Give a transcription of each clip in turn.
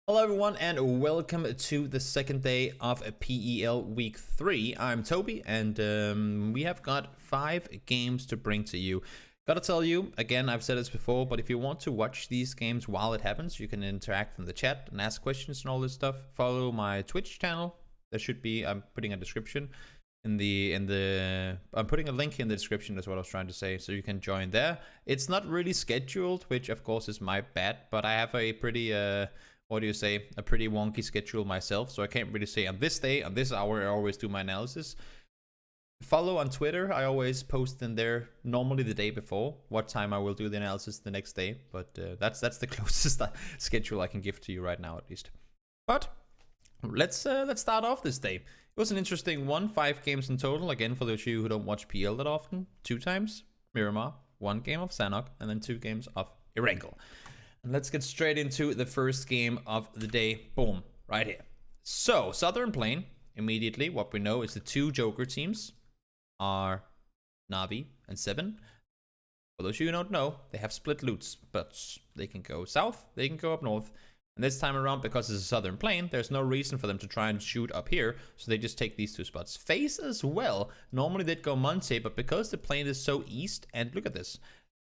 Hello everyone and welcome to the second day of a PEL week 3. I'm Toby and we have got 5 games to bring to you. Gotta tell you, again, I've said this before, but if you want to watch these games while it happens, you can interact in the chat and ask questions and all this stuff. Follow my Twitch channel. There should be, I'm putting a description I'm putting a link in the description. That's what I was trying to say, so you can join there. It's not really scheduled, which of course is my bad, but I have a pretty what do you say, a pretty wonky schedule myself, so I can't really say on this day, on this hour, I always do my analysis. Follow on Twitter, I always post in there, normally the day before, what time I will do the analysis the next day, but that's the closest schedule I can give to you right now, at least. But let's start off this day. It was an interesting one, 5 games in total, again, for those of you who don't watch PL that often. 2 times Miramar, 1 game of Sanhok, and then 2 games of Erangel. Let's get straight into the first game of the day. Boom, right here. So, Southern Plain, immediately, what we know is the 2 Joker teams are Navi and 7. For those of you who don't know, they have split loot spots. They can go south, they can go up north. And this time around, because it's a Southern Plain, there's no reason for them to try and shoot up here, so they just take these 2 spots. Face as well, normally they'd go Monte, but because the plane is so east, and look at this,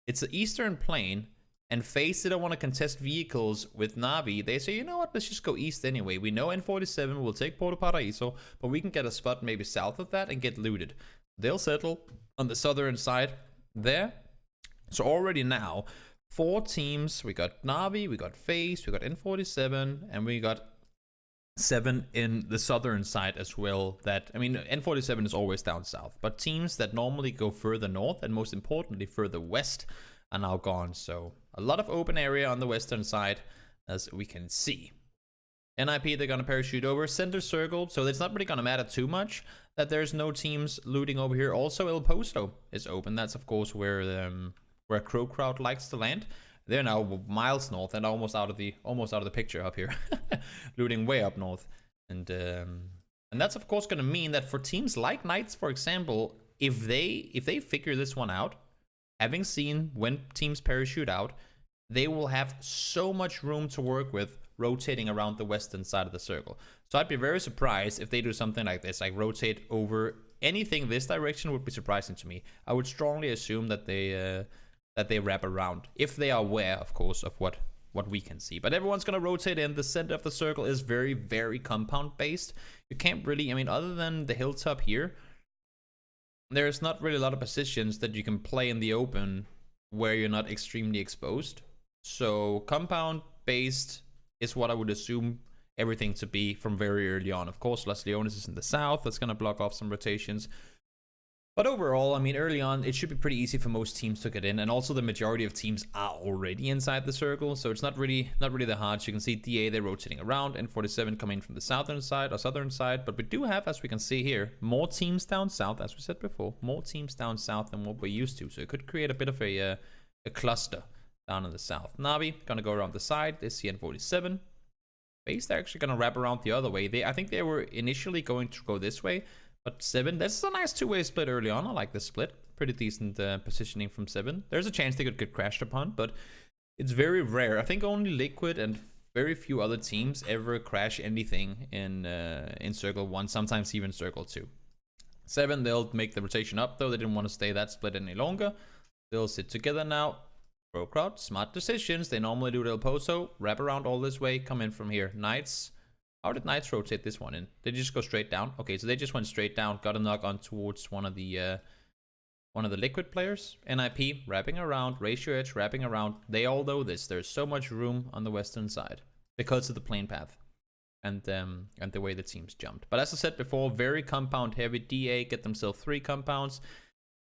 it's the Eastern Plain, and Face didn't want to contest vehicles with Navi. They say, you know what, let's just go east anyway. We know N47 will take Porto Paraíso, but we can get a spot maybe south of that and get looted. They'll settle on the southern side there. So already now, 4 teams. We got Navi, we got Face, we got N47, and we got 7 in the southern side as well. That, I mean, N47 is always down south, but teams that normally go further north and most importantly further west are now gone. So a lot of open area on the western side, as we can see. NIP, they're gonna parachute over center circle, so it's not really gonna matter too much that there's no teams looting over here. Also, El Posto is open. That's of course where Crow Crowd likes to land. They're now miles north and almost out of the picture up here, looting way up north. And that's of course gonna mean that for teams like Knights, for example, if they figure this one out, having seen when teams parachute out, they will have so much room to work with rotating around the western side of the circle. So I'd be very surprised if they do something like this, like rotate over anything this direction. Would be surprising to me. I would strongly assume that they wrap around, if they are aware, of course, of what we can see. But everyone's gonna rotate in. The center of the circle is very, very compound based. You can't really, I mean, other than the hilltop here, there's not really a lot of positions that you can play in the open where you're not extremely exposed. So compound based is what I would assume everything to be from very early on. Of course, Las Leones is in the south. That's going to block off some rotations. But overall, I mean, early on, it should be pretty easy for most teams to get in. And also the majority of teams are already inside the circle. So it's not really that hard. So you can see DA, they're rotating around, and 47 coming from the southern side. But we do have, as we can see here, more teams down south, as we said before, more teams down south than what we're used to. So it could create a bit of a cluster down in the south. Navi, gonna go around the side. They see N47. Base, they're actually gonna wrap around the other way. I think they were initially going to go this way. But 7, that's a nice 2-way split early on. I like this split. Pretty decent positioning from 7. There's a chance they could get crashed upon, but it's very rare. I think only Liquid and very few other teams ever crash anything in Circle 1, sometimes even Circle 2. 7, they'll make the rotation up, though. They didn't want to stay that split any longer. They'll sit together now. Pro Crowd, smart decisions. They normally do El Pozo, wrap around all this way, come in from here. Knights. How did Knights rotate this one in? Did they just go straight down? Okay, so they just went straight down. Got a knock on towards one of the Liquid players. NIP wrapping around. Ratio Edge wrapping around. They all know this. There's so much room on the western side because of the plane path and the way the teams jumped. But as I said before, very compound heavy. DA get themselves 3 compounds.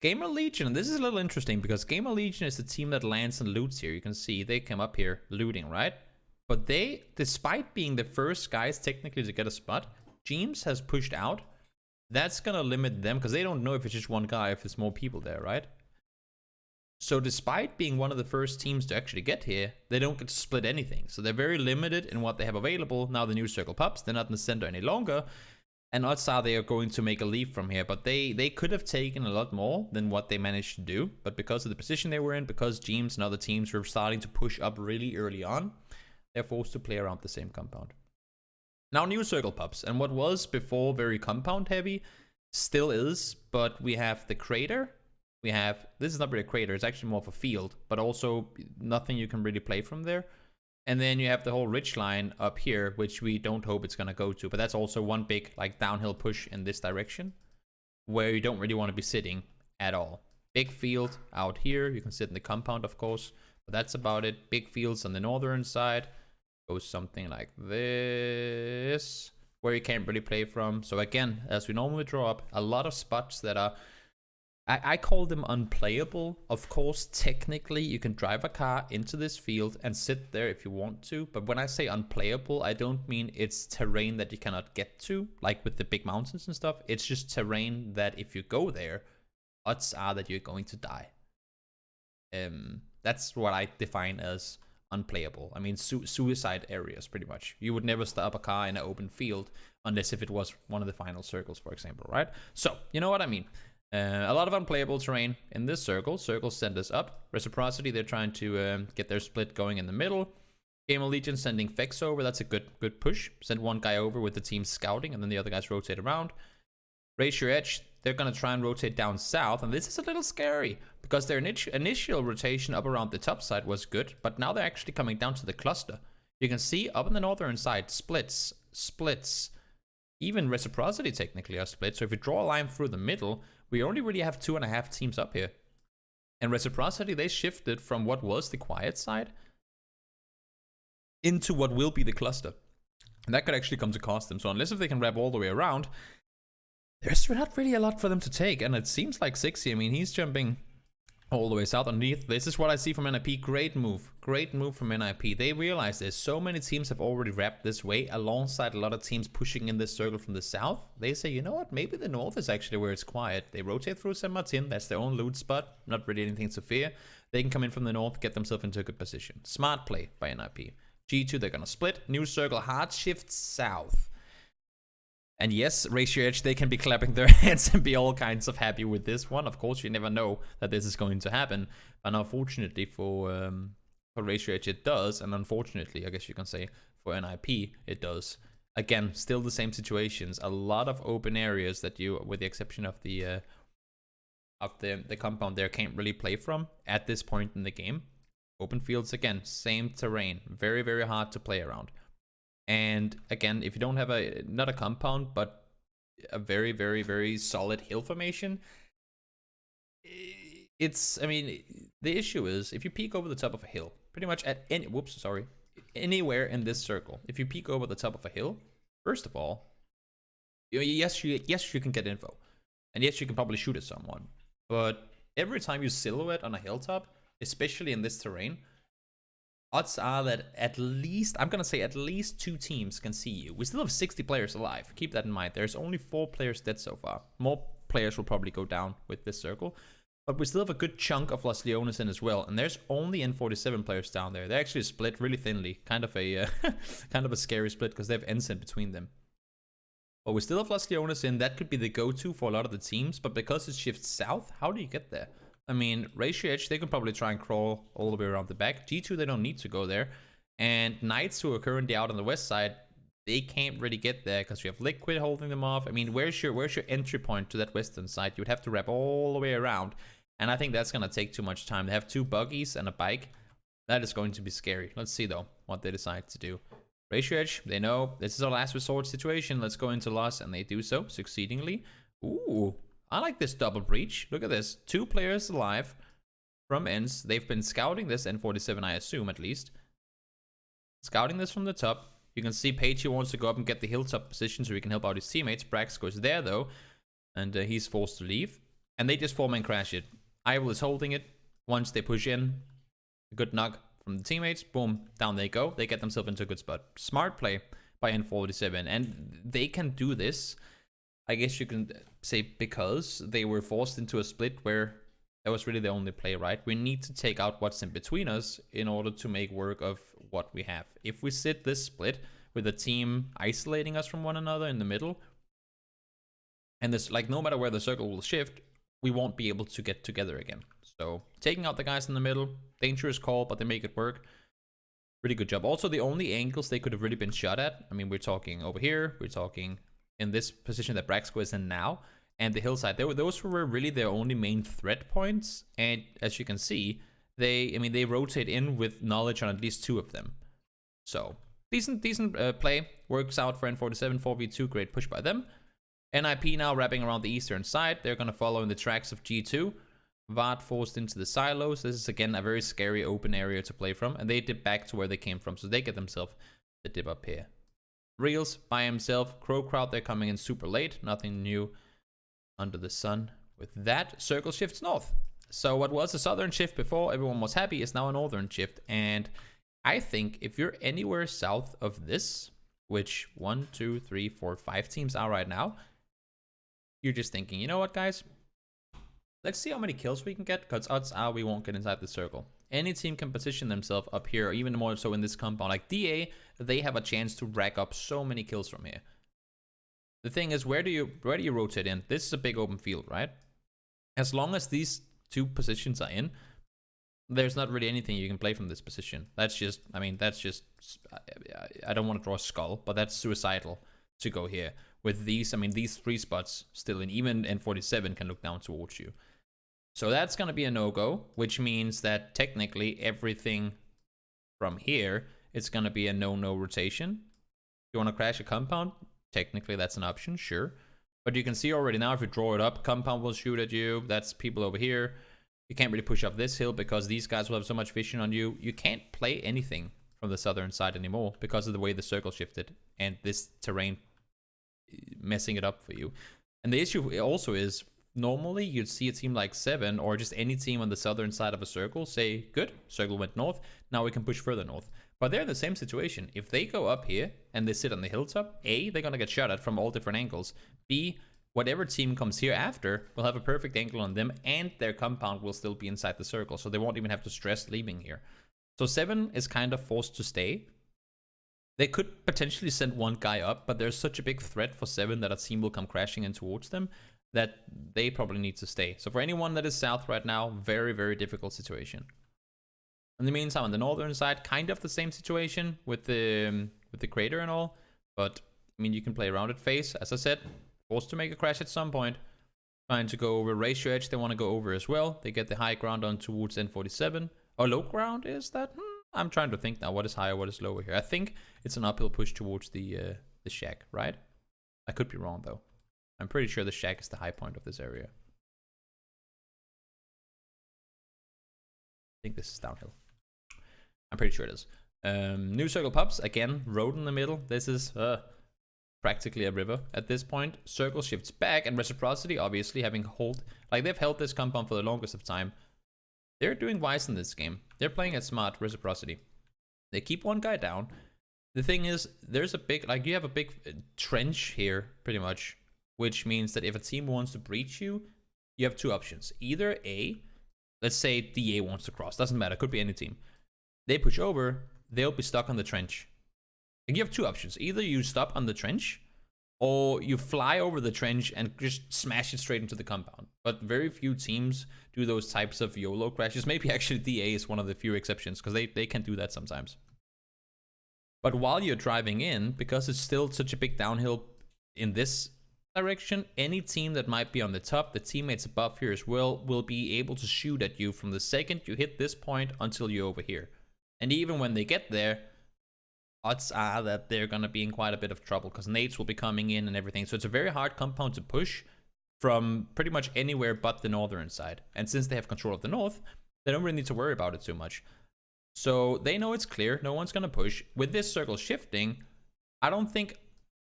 Gamer Legion, and this is a little interesting because Gamer Legion is the team that lands and loots here. You can see they come up here looting, right? But they, despite being the first guys technically to get a spot, James has pushed out. That's going to limit them because they don't know if it's just one guy, if there's more people there, right? So despite being one of the first teams to actually get here, they don't get to split anything. So they're very limited in what they have available. Now the new circle pops. They're not in the center any longer. And odds are they are going to make a leap from here. But they could have taken a lot more than what they managed to do. But because of the position they were in, because James and other teams were starting to push up really early on, they're forced to play around the same compound. Now new circle pops, and what was before very compound heavy still is, but we have the crater. We have, this is not really a crater, it's actually more of a field, but also nothing you can really play from there. And then you have the whole ridge line up here, which we don't hope it's gonna go to, but that's also one big like downhill push in this direction, where you don't really want to be sitting at all. Big field out here, you can sit in the compound of course, but that's about it. Big fields on the northern side, goes something like this, where you can't really play from. So again, as we normally draw up, a lot of spots that are, I call them unplayable. Of course, technically you can drive a car into this field and sit there if you want to, but when I say unplayable, I don't mean it's terrain that you cannot get to, like with the big mountains and stuff. It's just terrain that if you go there, odds are that you're going to die. That's what I define as unplayable. I mean, suicide areas, pretty much. You would never stop a car in an open field unless if it was one of the final circles, for example, right? So, you know what I mean. A lot of unplayable terrain in this circle. Circles send us up. Reciprocity, they're trying to get their split going in the middle. Game of Legion sending Vex over. That's a good push. Send one guy over with the team scouting, and then the other guys rotate around. Raise your edge. They're going to try and rotate down south, and this is a little scary because their initial rotation up around the top side was good, but now they're actually coming down to the cluster. You can see up on the northern side, splits. Even Reciprocity technically are split, so if you draw a line through the middle, we only really have 2.5 teams up here. And Reciprocity, they shifted from what was the quiet side into what will be the cluster. And that could actually come to cost them. So unless if they can wrap all the way around, there's not really a lot for them to take. And it seems like 60, I mean, he's jumping all the way south underneath. This is what I see from NIP. Great move from NIP. They realize there's so many teams have already wrapped this way alongside a lot of teams pushing in this circle from the south. They say, you know what, maybe the north is actually where it's quiet. They rotate through San Martin. That's their own loot spot. Not really anything to fear. They can come in from the north, get themselves into a good position. Smart play by NIP. G2, they're gonna split. New circle, hard shift south. And yes, Raise Your Edge, they can be clapping their hands and be all kinds of happy with this one. Of course, you never know that this is going to happen. But unfortunately for Raise Your Edge, it does. And unfortunately, I guess you can say, for NIP, it does. Again, still the same situations. A lot of open areas that you, with the exception of the compound there, can't really play from at this point in the game. Open fields, again, same terrain. Very, very hard to play around. And again, if you don't have not a compound, but a very, very, very solid hill formation, I mean, the issue is if you peek over the top of a hill, pretty much at anywhere in this circle, if you peek over the top of a hill, first of all, yes, you can get info. And yes, you can probably shoot at someone. But every time you silhouette on a hilltop, especially in this terrain, odds are that at least 2 teams can see you. We still have 60 players alive. Keep that in mind. There's only 4 players dead so far. More players will probably go down with this circle. But we still have a good chunk of Los Leones in as well. And there's only N47 players down there. They're actually split really thinly. Kind of a scary split because they have Ensign between them. But we still have Los Leones in. That could be the go-to for a lot of the teams. But because it shifts south, how do you get there? I mean, Raise Your Edge, they can probably try and crawl all the way around the back. G2, they don't need to go there. And Knights, who are currently out on the west side, they can't really get there because we have Liquid holding them off. I mean, where's your entry point to that western side? You would have to wrap all the way around. And I think that's going to take too much time. They have 2 buggies and a bike. That is going to be scary. Let's see, though, what they decide to do. Raise Your Edge, they know this is our last resort situation. Let's go into loss, and they do so succeedingly. Ooh. I like this double breach. Look at this. 2 players alive from ends. They've been scouting this N47, I assume, at least. Scouting this from the top. You can see Pagey wants to go up and get the hilltop position so he can help out his teammates. Brax goes there, though, and he's forced to leave. And they just 4-man crash it. Ival is holding it. Once they push in, a good knock from the teammates. Boom, down they go. They get themselves into a good spot. Smart play by N47. And they can do this, I guess you can say, because they were forced into a split where that was really the only play, right? We need to take out what's in between us in order to make work of what we have. If we sit this split with a team isolating us from one another in the middle, and this, like, no matter where the circle will shift, we won't be able to get together again. So taking out the guys in the middle, dangerous call, but they make it work. Really good job. Also, the only angles they could have really been shot at, I mean, we're talking over here, we're talking in this position that Braxco is in now, and the hillside. Those were really their only main threat points. And as you can see, they rotate in with knowledge on at least 2 of them. So decent play. Works out for N47, 4v2, great push by them. NIP now wrapping around the eastern side. They're going to follow in the tracks of G2. Vard forced into the silos. This is again a very scary open area to play from. And they dip back to where they came from. So they get themselves the dip up here. Reels by himself. Crow crowd, they're coming in super late. Nothing new under the sun. With that, circle shifts north. So what was a southern shift before everyone was happy is now a northern shift. And I think if you're anywhere south of this, which 1, 2, 3, 4, 5 teams are right now, you're just thinking, you know what, guys? Let's see how many kills we can get, because odds are we won't get inside the circle. Any team can position themselves up here, or even more so in this compound. Like DA, they have a chance to rack up so many kills from here. The thing is, where do you rotate in? This is a big open field, right? As long as these 2 positions are in, there's not really anything you can play from this position. That's just, I don't want to draw a skull, but that's suicidal to go here. With these, these 3 spots still in, even N47 can look down towards you. So that's going to be a no-go, which means that technically everything from here, it's going to be a no-no rotation. You want to crash a compound? Technically that's an option, sure. But you can see already now, if you draw it up, compound will shoot at you. That's people over here. You can't really push up this hill because these guys will have so much vision on you. You can't play anything from the southern side anymore because of the way the circle shifted and this terrain messing it up for you. And the issue also is, normally you'd see a team like 7 or just any team on the southern side of a circle say, good, circle went north, now we can push further north. But they're in the same situation. If they go up here and they sit on the hilltop, A, they're gonna get shot at from all different angles. B, whatever team comes here after will have a perfect angle on them, and their compound will still be inside the circle, so they won't even have to stress leaving here. So 7 is kind of forced to stay. They could potentially send 1 guy up, but there's such a big threat for 7 that a team will come crashing in towards them that they probably need to stay. So for anyone that is south right now, very, very difficult situation. In the meantime, on the northern side, kind of the same situation with the crater and all, but you can play around it. Face, as I said, forced to make a crash at some point. Trying to go over ratio edge, they want to go over as well. They get the high ground on towards N47. Or low ground, is that? I'm trying to think now, what is higher, what is lower here? I think it's an uphill push towards the shack, right? I could be wrong though. I'm pretty sure the shack is the high point of this area. I think this is downhill. I'm pretty sure it is. New circle pops, again, road in the middle. This is practically a river at this point. Circle shifts back, and reciprocity, obviously, having they've held this compound for the longest of time. They're doing wise in this game. They're playing it smart, reciprocity. They keep 1 guy down. The thing is, there's a big, you have a big trench here, pretty much, which means that if a team wants to breach you, you have 2 options. Either A, let's say DA wants to cross, doesn't matter, could be any team. They push over, they'll be stuck on the trench. And you have 2 options. Either you stop on the trench, or you fly over the trench and just smash it straight into the compound. But very few teams do those types of YOLO crashes. Maybe actually DA is one of the few exceptions, because they can do that sometimes. But while you're driving in, because it's still such a big downhill in this direction, any team that might be on the top, the teammates above here as well, will be able to shoot at you from the second you hit this point until you're over here. And even when they get there, odds are that they're going to be in quite a bit of trouble, because nades will be coming in and everything. So it's a very hard compound to push from pretty much anywhere but the northern side. And since they have control of the north, they don't really need to worry about it too much. So they know it's clear, no one's going to push. With this circle shifting, I don't think,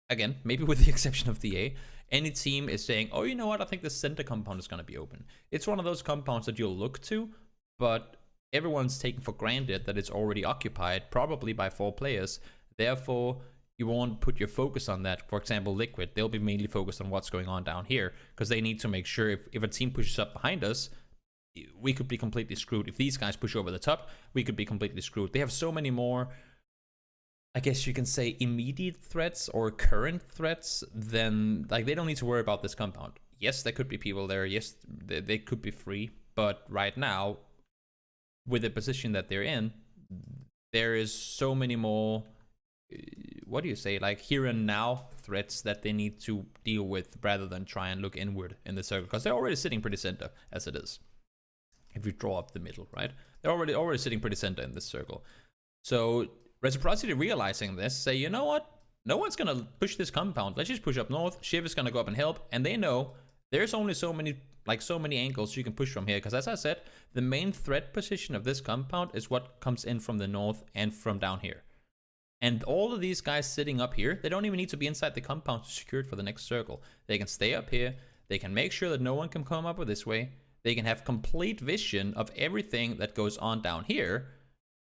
again, maybe with the exception of the A, any team is saying, oh, you know what, I think the center compound is going to be open. It's one of those compounds that you'll look to, but everyone's taking for granted that it's already occupied, probably by 4 players. Therefore, you won't put your focus on that. For example, Liquid, they'll be mainly focused on what's going on down here, because they need to make sure if a team pushes up behind us, we could be completely screwed. If these guys push over the top, we could be completely screwed. They have so many more, I guess you can say, immediate threats or current threats than, they don't need to worry about this compound. Yes, there could be people there. Yes, they could be free. But right now, with the position that they're in, there is so many more, what do you say, like here and now threats that they need to deal with rather than try and look inward in the circle, because they're already sitting pretty center as it is. If you draw up the middle, right? They're already sitting pretty center in this circle. So Reciprocity realizing this, say, you know what? No one's gonna push this compound. Let's just push up north. Shiv is gonna go up and help, and they know there's only so many angles you can push from here. Because as I said, the main threat position of this compound is what comes in from the north and from down here. And all of these guys sitting up here, they don't even need to be inside the compound to secure it for the next circle. They can stay up here. They can make sure that no one can come up with this way. They can have complete vision of everything that goes on down here,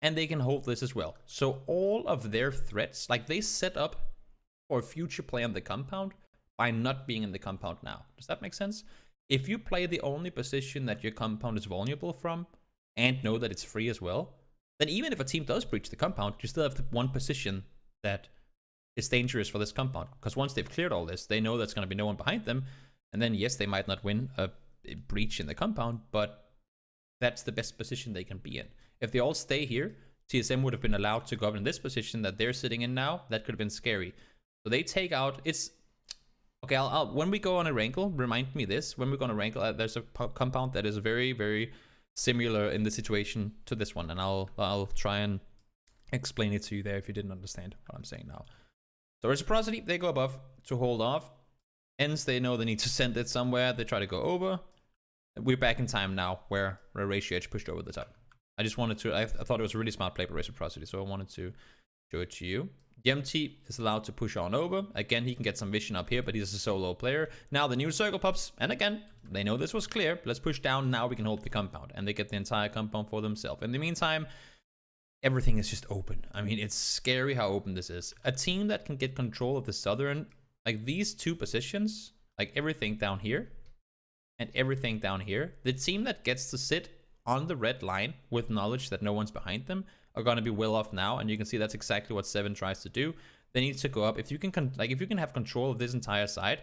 and they can hold this as well. So all of their threats, like they set up for future play on the compound by not being in the compound now. Does that make sense? If you play the only position that your compound is vulnerable from and know that it's free as well, then even if a team does breach the compound, you still have the one position that is dangerous for this compound. Because once they've cleared all this, they know there's going to be no one behind them. And then, yes, they might not win a breach in the compound, but that's the best position they can be in. If they all stay here, TSM would have been allowed to go up in this position that they're sitting in now. That could have been scary. So they take out, it's okay. When we go on Erangel, remind me this. When we go on Erangel, there's a compound that is very, very similar in the situation to this one, and I'll try and explain it to you there if you didn't understand what I'm saying now. So Reciprocity, they go above to hold off. Ends, they know they need to send it somewhere. They try to go over. We're back in time now where Ratio Edge pushed over the top. I just wanted to, I thought it was a really smart play by Reciprocity, so I wanted to show it to you. DMT is allowed to push on over. Again, he can get some vision up here, but he's a solo player. Now the new circle pops, and again, they know this was clear. Let's push down, now we can hold the compound, and they get the entire compound for themselves. In the meantime, everything is just open. I mean, it's scary how open this is. A team that can get control of the southern, like these two positions, like everything down here, and everything down here, the team that gets to sit on the red line with knowledge that no one's behind them are going to be well off now, and you can see that's exactly what 7 tries to do. They need to go up. If you can if you can have control of this entire side,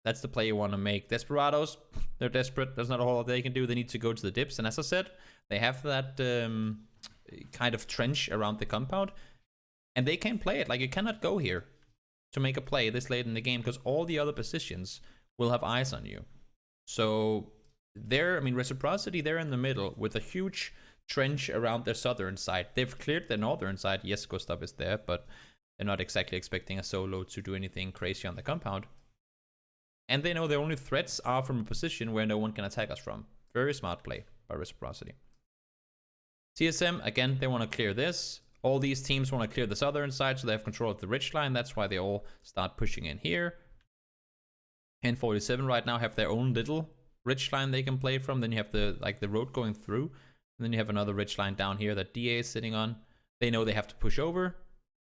that's the play you want to make. Desperados, they're desperate. There's not a whole lot they can do. They need to go to the dips, and as I said, they have that kind of trench around the compound, and they can play it. Like, you cannot go here to make a play this late in the game because all the other positions will have eyes on you. So there, I mean, Reciprocity, they're in the middle with a huge trench around their southern side. They've cleared their northern side. Yes, Gustav is there, but they're not exactly expecting a solo to do anything crazy on the compound. And they know their only threats are from a position where no one can attack us from. Very smart play by Reciprocity. TSM, again, they want to clear this. All these teams want to clear the southern side, so they have control of the ridge line. That's why they all start pushing in here. And 47 right now have their own little ridge line they can play from. Then you have the road going through. And then you have another ridge line down here that DA is sitting on. They know they have to push over.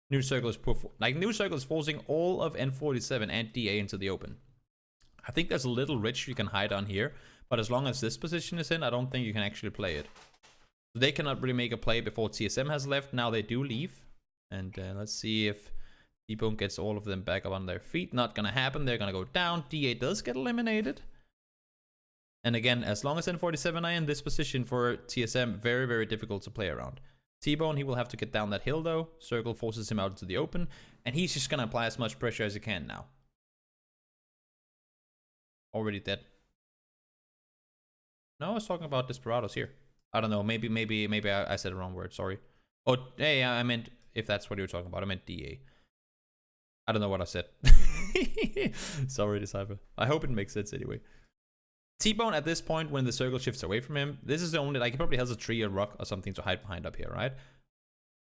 New Circle is forcing all of N47 and DA into the open. I think there's a little ridge you can hide on here, but as long as this position is in, I don't think you can actually play it. So they cannot really make a play before TSM has left. Now they do leave. And let's see if T-Bone gets all of them back up on their feet. Not gonna happen. They're gonna go down. DA does get eliminated. And again, as long as N47 are in this position for TSM, very, very difficult to play around. T-Bone, he will have to get down that hill though. Circle forces him out into the open, and he's just gonna apply as much pressure as he can now. Already dead. No, I was talking about Desperados here. I don't know, maybe I said the wrong word, sorry. Oh, hey, I meant, if that's what you were talking about, I meant DA. I don't know what I said. Sorry, Disciple. I hope it makes sense anyway. T-Bone at this point, when the circle shifts away from him, this is the only, like, he probably has a tree or rock or something to hide behind up here, right?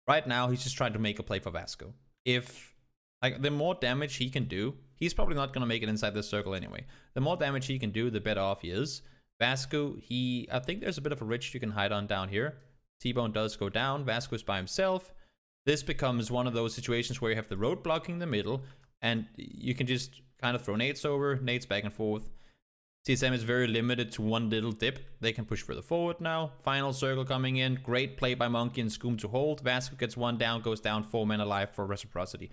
Right now, he's just trying to make a play for Vasco. If, like, the more damage he can do, he's probably not going to make it inside this circle anyway. The more damage he can do, the better off he is. Vasco, I think there's a bit of a ridge you can hide on down here. T-Bone does go down. Vasco's by himself. This becomes one of those situations where you have the road blocking the middle, and you can just kind of throw nades over, nades back and forth. TSM is very limited to one little dip. They can push further forward now. Final circle coming in. Great play by Monkey and Scoom to hold. Vasco gets one down, goes down, 4 men alive for Reciprocity.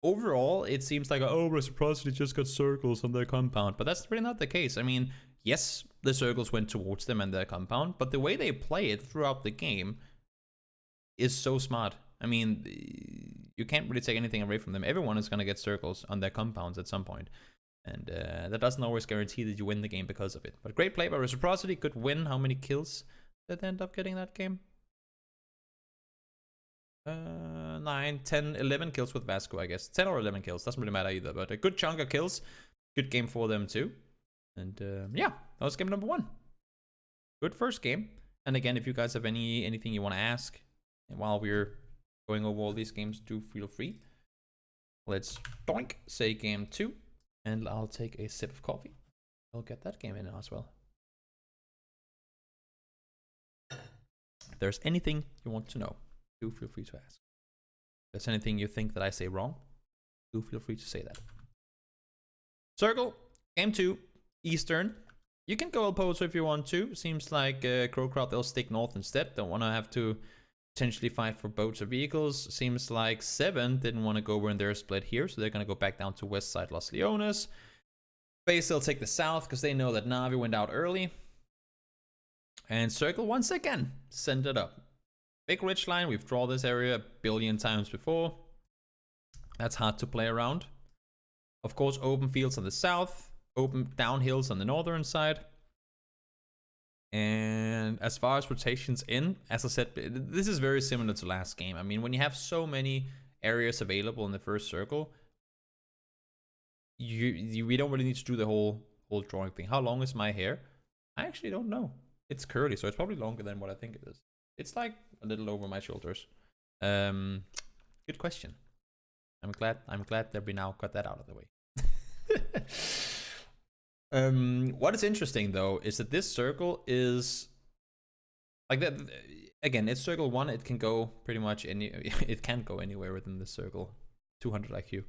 Overall, it seems like, oh, Reciprocity just got circles on their compound. But that's really not the case. I mean, yes, the circles went towards them and their compound, but the way they play it throughout the game, is so smart. I mean, you can't really take anything away from them. Everyone is going to get circles on their compounds at some point. And that doesn't always guarantee that you win the game because of it. But great play by Reciprocity. Good win. How many kills did they end up getting that game? 9, 10, 11 kills with Vasco, I guess. 10 or 11 kills. Doesn't really matter either. But a good chunk of kills. Good game for them too. And yeah, that was game number 1. Good first game. And again, if you guys have anything you want to ask while we're going over all these games, do feel free. Let's doink, say game 2. And I'll take a sip of coffee. I'll get that game in as well. If there's anything you want to know, do feel free to ask. If there's anything you think that I say wrong, do feel free to say that. Circle, game 2, Eastern. You can go Elpozo if you want to. Seems like Crow Crowd, they'll stick north instead. Don't want to have to potentially fight for boats or vehicles. Seems like 7 didn't want to go over in their split here, so they're going to go back down to west side Los Leones. Base, they'll take the south because they know that Navi went out early. And Circle once again send it up. Big ridge line, we've drawn this area a billion times before. That's hard to play around. Of course, open fields on the south, open downhills on the northern side. And as far as rotations in, as I said, this is very similar to last game. I mean, when you have so many areas available in the first circle, we don't really need to do the whole drawing thing. How long is my hair? I actually don't know. It's curly, so it's probably longer than what I think it is. It's like a little over my shoulders. Good question. I'm glad that we now got that out of the way. What is interesting though is that this circle is like that. Again, it's circle 1. It can go pretty much it can go anywhere within this circle. 200 IQ.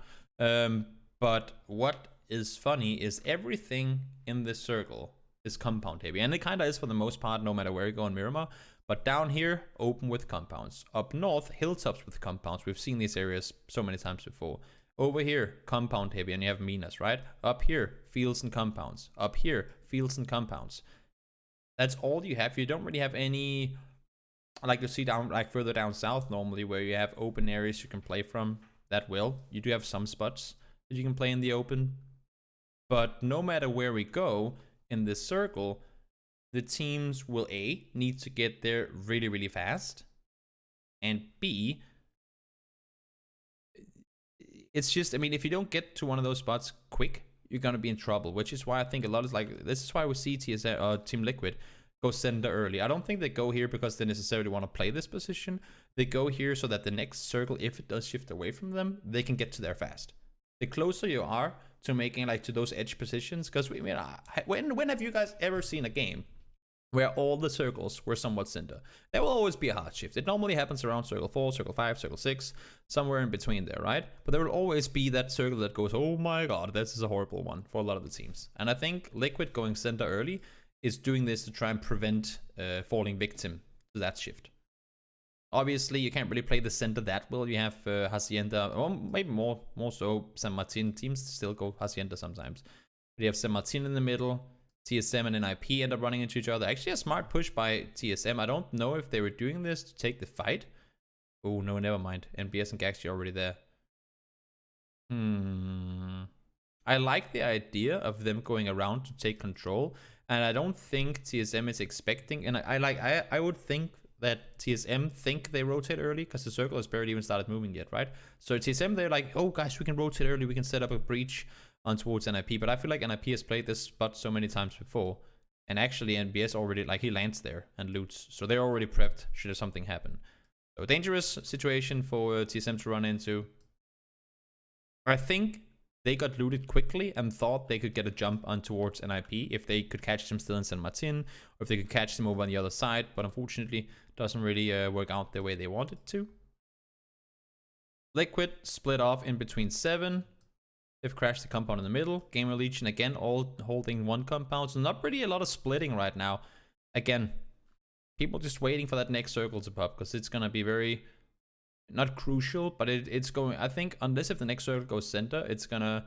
But what is funny is everything in this circle is compound heavy, and it kind of is for the most part, no matter where you go in Miramar. But down here, open with compounds. Up north, hilltops with compounds. We've seen these areas so many times before. Over here, compound heavy, and you have Minas, right? Up here, fields and compounds. Up here, fields and compounds. That's all you have. You don't really have any, like you see down, like further down south normally, where you have open areas you can play from that well. You do have some spots that you can play in the open. But no matter where we go in this circle, the teams will A, need to get there really, really fast. And B, it's just, I mean, if you don't get to one of those spots quick, you're going to be in trouble, which is why I think a lot is like, this is why we see Team Liquid go center early. I don't think they go here because they necessarily want to play this position. They go here so that the next circle, if it does shift away from them, they can get to there fast. The closer you are to making like to those edge positions, because we, I mean, when have you guys ever seen a game where all the circles were somewhat center? There will always be a hard shift. It normally happens around circle 4, circle 5, circle 6, somewhere in between there, right? But there will always be that circle that goes, oh my god, this is a horrible one for a lot of the teams. And I think Liquid going center early is doing this to try and prevent falling victim to that shift. Obviously, you can't really play the center that well. You have Hacienda, or maybe more so San Martin. Teams still go Hacienda sometimes. But you have San Martin in the middle. TSM and NIP end up running into each other. Actually, a smart push by TSM. I don't know if they were doing this to take the fight. Oh, no, never mind. NBS and Gaxi are already there. I like the idea of them going around to take control. And I don't think TSM is expecting. And I would think that TSM think they rotate early because the circle has barely even started moving yet, right? So TSM, they're like, oh, guys, we can rotate early. We can set up a breach on towards NIP. But I feel like NIP has played this spot so many times before. And actually, NBS already, like, he lands there and loots. So they're already prepped should something happen. So a dangerous situation for TSM to run into. I think they got looted quickly and thought they could get a jump on towards NIP if they could catch them still in San Martin, or if they could catch them over on the other side. But unfortunately, doesn't really work out the way they wanted to. Liquid split off in between 7. They've crashed the compound in the middle. Gamer Legion again, all holding one compound. So not really a lot of splitting right now. Again, people just waiting for that next circle to pop because it's gonna be very, not crucial, but it's going, I think, unless if the next circle goes center, it's gonna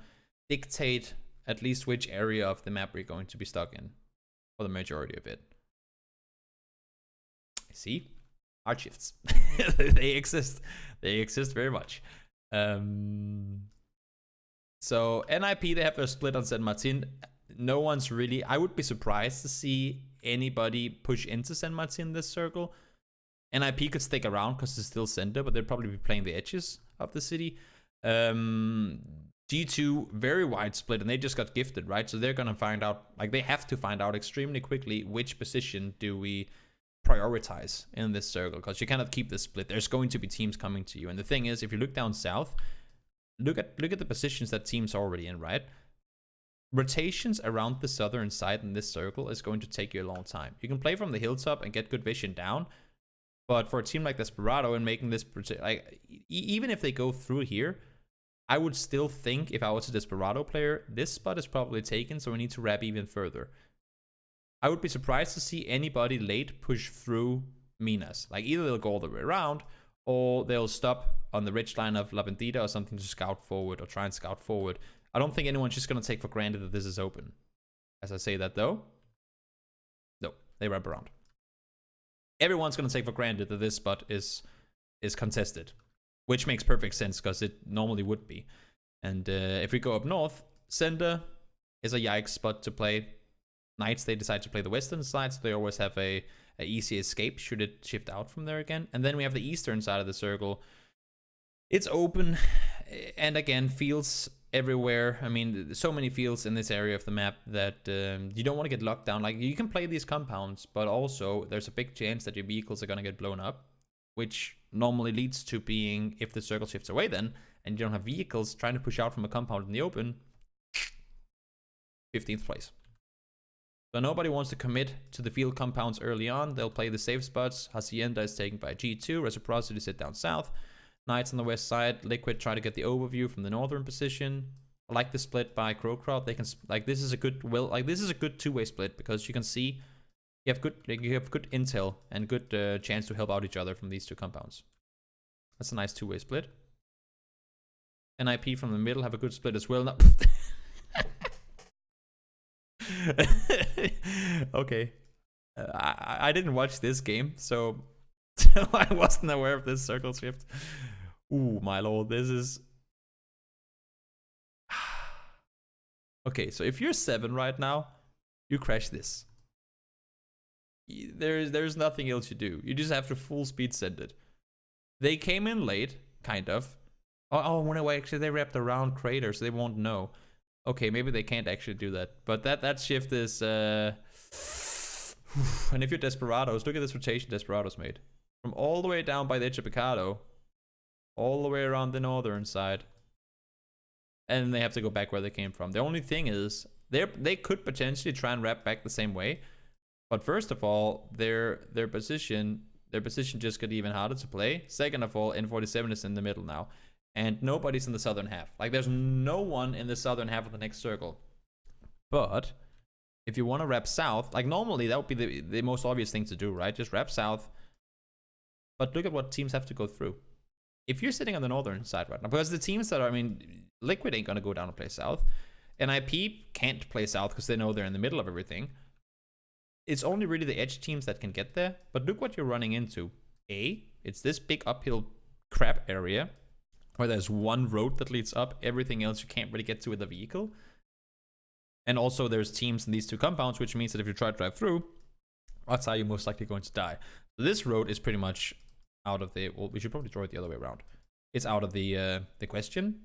dictate at least which area of the map we're going to be stuck in for the majority of it. See, hard shifts. They exist. They exist very much. So NIP, they have their split on San Martin. No one's really... I would be surprised to see anybody push into San Martin this circle. NIP could stick around because it's still center, but they'd probably be playing the edges of the city. G2, very wide split, and they just got gifted, right? So they're going to find out, like they have to find out extremely quickly which position do we prioritize in this circle, because you cannot keep this split. There's going to be teams coming to you. And the thing is, if you look down south, look at the positions that teams are already in, right? Rotations around the southern side in this circle is going to take you a long time. You can play from the hilltop and get good vision down, but for a team like Desperado and making this, like, even if they go through here, I would still think, if I was a Desperado player, this spot is probably taken, so we need to wrap even further. I would be surprised to see anybody late push through Minas. Like, either they'll go all the way around, or they'll stop on the ridge line of La Bendita or something to scout forward, or try and scout forward. I don't think anyone's just going to take for granted that this is open. As I say that, though, no, they wrap around. Everyone's going to take for granted that this spot is contested, which makes perfect sense, because it normally would be. And if we go up north, Center is a yikes spot to play. Knights, they decide to play the western side, so they always have a easy escape should it shift out from there again. And then we have the eastern side of the circle. It's open, and again, fields everywhere. I mean, so many fields in this area of the map that you don't want to get locked down. Like, you can play these compounds, but also there's a big chance that your vehicles are going to get blown up, which normally leads to being, if the circle shifts away then, and you don't have vehicles trying to push out from a compound in the open, 15th place. So nobody wants to commit to the field compounds early on. They'll play the safe spots. Hacienda is taken by G2. Reciprocity sit down south. Knights on the west side. Liquid try to get the overview from the northern position. I like the split by Crowcrowd. They can, like, this is a good, this is a good two-way split, because you can see you have good intel and good chance to help out each other from these two compounds. That's a nice two-way split. NIP from the middle have a good split as well. No. Okay, I didn't watch this game, so I wasn't aware of this circle shift. Ooh, my lord, this is... Okay, so if you're 7 right now, you crash this. There's nothing else you do. You just have to full speed send it. They came in late, kind of. Oh, no, actually, they wrapped around Crater, so they won't know. Okay, maybe they can't actually do that. But that shift is... And if you're Desperados, look at this rotation Desperados made. From all the way down by the edge of Picado, all the way around the northern side. And they have to go back where they came from. The only thing is, they could potentially try and wrap back the same way. But first of all, their position just got even harder to play. Second of all, N47 is in the middle now. And nobody's in the southern half. Like, there's no one in the southern half of the next circle. But if you want to wrap south, like, normally that would be the most obvious thing to do, right? Just wrap south. But look at what teams have to go through. If you're sitting on the northern side right now, because the teams that are, I mean, Liquid ain't going to go down and play south. NIP can't play south because they know they're in the middle of everything. It's only really the edge teams that can get there. But look what you're running into. It's this big uphill crap area where there's one road that leads up. Everything else you can't really get to with a vehicle. And also there's teams in these two compounds, which means that if you try to drive through, that's how you're most likely going to die. So this road is pretty much out of the... Well, we should probably draw it the other way around. It's out of the question.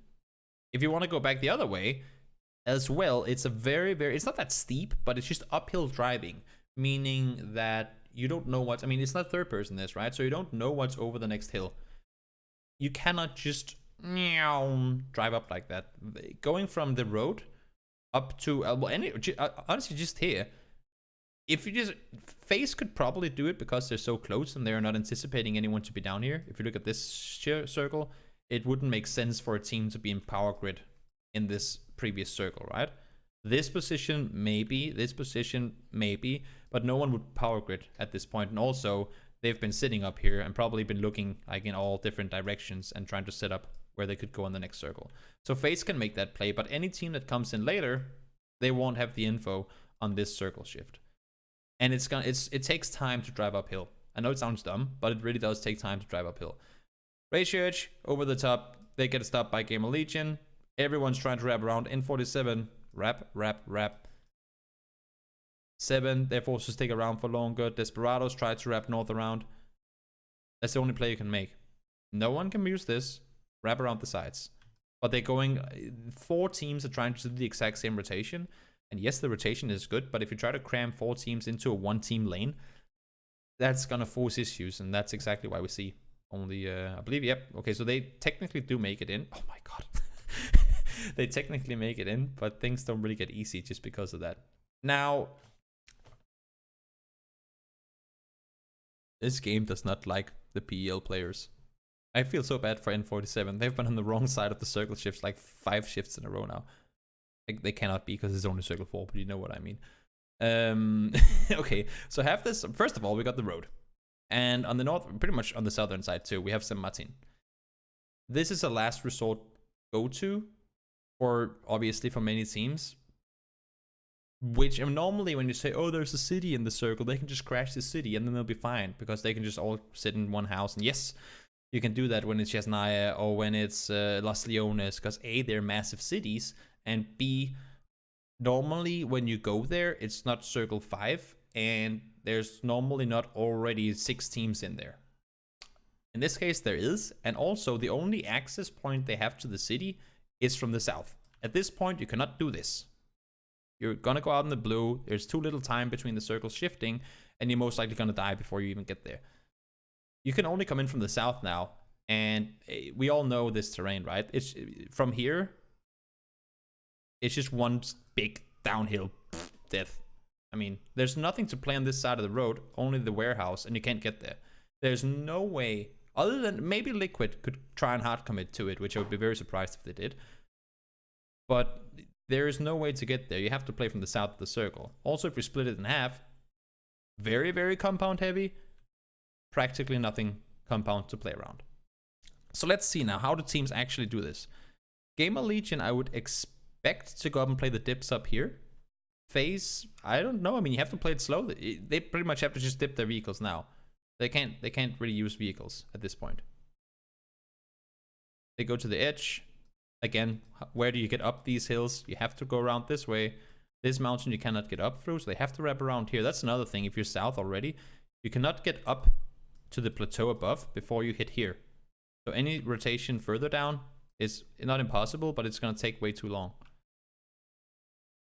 If you want to go back the other way as well, it's a very... It's not that steep, but it's just uphill driving. Meaning that you don't know what's... I mean, it's not third person this, right? So you don't know what's over the next hill. You cannot just drive up like that. Going from the road up to... honestly, just here. If you just... FaZe could probably do it because they're so close and they're not anticipating anyone to be down here. If you look at this circle, it wouldn't make sense for a team to be in power grid in this previous circle, right? This position, maybe. This position, maybe. But no one would power grid at this point. And also, they've been sitting up here and probably been looking like in all different directions and trying to set up where they could go on the next circle. So FaZe can make that play, but any team that comes in later, they won't have the info on this circle shift. And it takes time to drive uphill. I know it sounds dumb, but it really does take time to drive uphill. Raychurch, over the top. They get stopped by Gamer Legion. Everyone's trying to wrap around. N47, wrap. 7, they're forced to stick around for longer. Desperados try to wrap north around. That's the only play you can make. No one can use this. Wrap around the sides. But they're going... 4 teams are trying to do the exact same rotation. And yes, the rotation is good, but if you try to cram 4 teams into a 1-team lane, that's gonna force issues, and that's exactly why we see only, I believe, yep. Okay, so they technically do make it in. Oh my god. They technically make it in, but things don't really get easy just because of that. Now, this game does not like the PEL players. I feel so bad for N47. They've been on the wrong side of the circle shifts like 5 shifts in a row now. They cannot be because it's only circle 4, but you know what I mean. Okay, so have this. First of all, we got the road. And on the north, pretty much on the southern side too, we have San Martin. This is a last resort go-to, or obviously for many teams. Which normally when you say, oh, there's a city in the circle, they can just crash the city and then they'll be fine because they can just all sit in one house. And yes, you can do that when it's Jasnaya or when it's Las Leones, because A, they're massive cities, and B, normally when you go there, it's not circle 5, and there's normally not already 6 teams in there. In this case, there is, and also the only access point they have to the city is from the south. At this point, you cannot do this. You're gonna go out in the blue, there's too little time between the circles shifting, and you're most likely gonna die before you even get there. You can only come in from the south now, and we all know this terrain, right? It's from here, it's just one big downhill death. I mean, there's nothing to play on this side of the road, only the warehouse, and you can't get there. There's no way, other than maybe Liquid could try and hard commit to it, which I would be very surprised if they did. But there is no way to get there. You have to play from the south of the circle. Also, if you split it in half, very, very compound heavy, practically nothing compound to play around. So let's see now, how do teams actually do this? Gamer Legion, I would expect to go up and play the dips up here. FaZe, I don't know. I mean, you have to play it slow. They pretty much have to just dip their vehicles now. They can't really use vehicles at this point. They go to the edge. Again, where do you get up these hills? You have to go around this way. This mountain you cannot get up through, so they have to wrap around here. That's another thing. If you're south already, you cannot get up to the plateau above before you hit here. So any rotation further down is not impossible, but it's going to take way too long.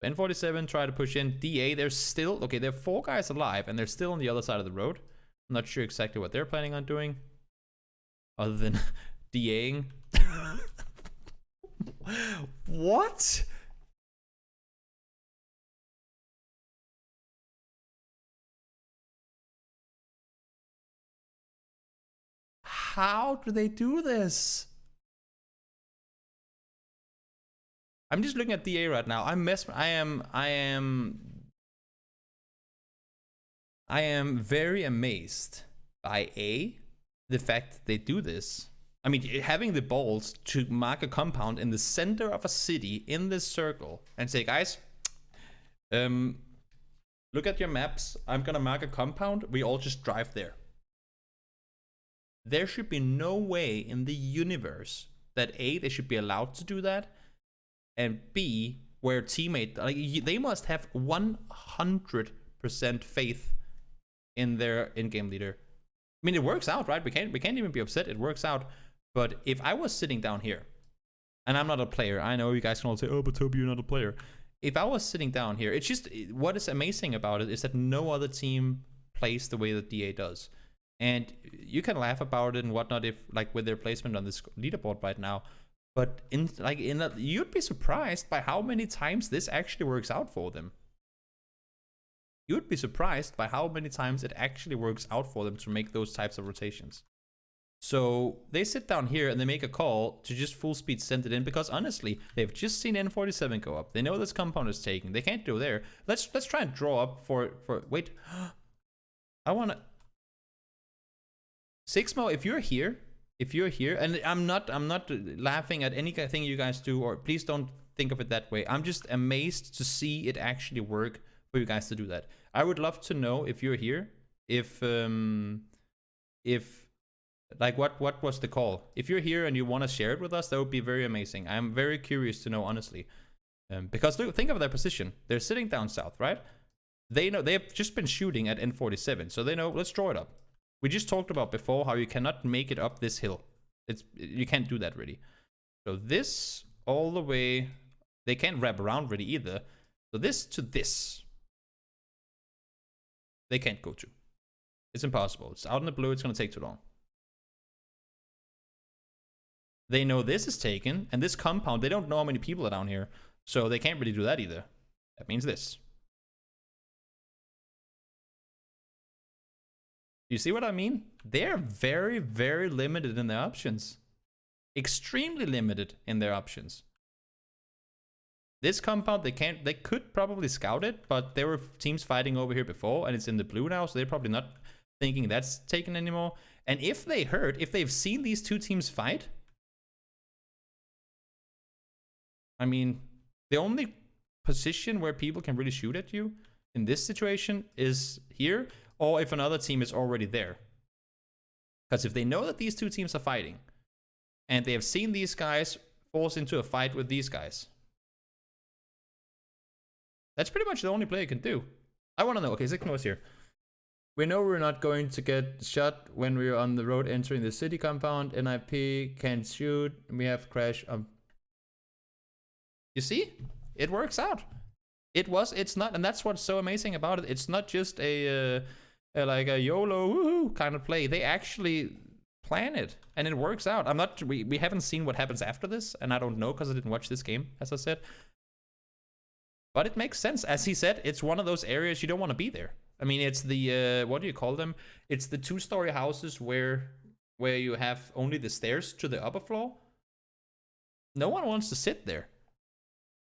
N47 try to push in. DA, they're still... Okay, there are 4 guys alive, and they're still on the other side of the road. I'm not sure exactly what they're planning on doing. Other than DAing. What? How do they do this? I'm just looking at DA right now. I am very amazed by the fact that they do this. I mean, having the balls to mark a compound in the center of a city in this circle and say, guys, look at your maps. I'm gonna mark a compound. We all just drive there. There should be no way in the universe that A, they should be allowed to do that, and B, where teammate, like, they must have 100% faith in their in-game leader. I mean, it works out, right? We can't even be upset. It works out. But if I was sitting down here, and I'm not a player, I know you guys can all say, oh, but Toby, you're not a player. If I was sitting down here, it's just, what is amazing about it is that no other team plays the way that DA does. And you can laugh about it and whatnot if, like, with their placement on this leaderboard right now. But you'd be surprised by how many times this actually works out for them. You'd be surprised by how many times it actually works out for them to make those types of rotations. So they sit down here and they make a call to just full speed send it in, because honestly, they've just seen N47 go up. They know this compound is taken. They can't go there. Let's try and draw up for wait. I wanna Sixmo, if you're here, and I'm not laughing at anything you guys do, or please don't think of it that way. I'm just amazed to see it actually work for you guys to do that. I would love to know if you're here, if if like what was the call? If you're here and you want to share it with us, that would be very amazing. I'm very curious to know, honestly, because look, think of their position. They're sitting down south, right? They know they have just been shooting at N47, so they know. Let's draw it up. We just talked about before how you cannot make it up this hill. You can't do that really. So this all the way, they can't wrap around really either. So this to this, they can't go to. It's impossible. It's out in the blue. It's gonna take too long. They know this is taken, and this compound, they don't know how many people are down here, so they can't really do that either. That means this. You see what I mean? They're very, very limited in their options. Extremely limited in their options. This compound, they could probably scout it, but there were teams fighting over here before, and it's in the blue now, so they're probably not thinking that's taken anymore. And if they've seen these two teams fight, I mean, the only position where people can really shoot at you in this situation is here, or if another team is already there. Because if they know that these two teams are fighting, and they have seen these guys force into a fight with these guys, that's pretty much the only play you can do. I want to know. Okay, Zikno's here. We know we're not going to get shot when we're on the road entering the city compound. NIP can't shoot. We have crash. You see? It works out. It's not, and that's what's so amazing about it. It's not just a like a YOLO woohoo kind of play. They actually plan it, and it works out. We haven't seen what happens after this, and I don't know because I didn't watch this game, as I said. But it makes sense. As he said, it's one of those areas you don't want to be there. I mean, it's the, what do you call them? It's the two-story houses where you have only the stairs to the upper floor. No one wants to sit there.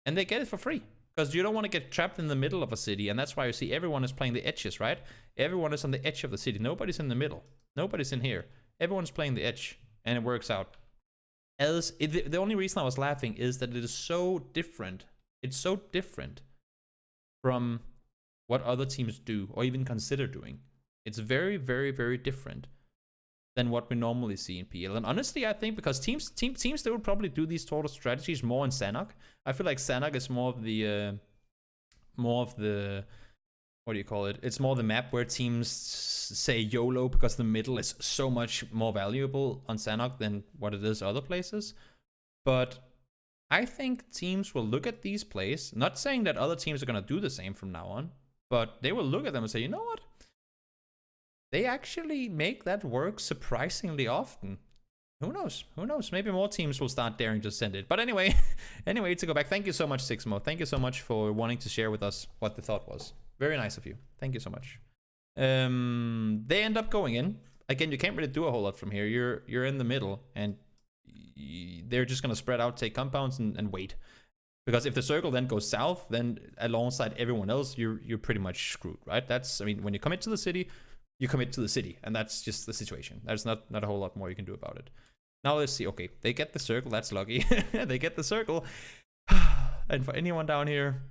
And they get it for free. Because you don't want to get trapped in the middle of a city, and that's why you see everyone is playing the edges, right? Everyone is on the edge of the city. Nobody's in the middle. Nobody's in here. Everyone's playing the edge, and it works out. The only reason I was laughing is that it is so different. It's so different from what other teams do or even consider doing. It's very, very, very different than what we normally see in PL. And honestly, I think because teams they would probably do these sort of strategies more in Sanhok. I feel like Sanhok is more of the what do you call it? It's more the map where teams say YOLO because the middle is so much more valuable on Sanhok than what it is other places. But I think teams will look at these plays, not saying that other teams are going to do the same from now on, but they will look at them and say, you know what? They actually make that work surprisingly often. Who knows? Who knows? Maybe more teams will start daring to send it. But anyway, to go back, thank you so much, Sixmo. Thank you so much for wanting to share with us what the thought was. Very nice of you. Thank you so much. They end up going in. Again, you can't really do a whole lot from here. You're in the middle, and they're just going to spread out, take compounds, and wait. Because if the circle then goes south, then alongside everyone else, you're pretty much screwed, right? I mean, when you commit to the city, you commit to the city, and that's just the situation. There's not a whole lot more you can do about it. Now let's see. Okay, they get the circle. That's lucky. They get the circle. And for anyone down here,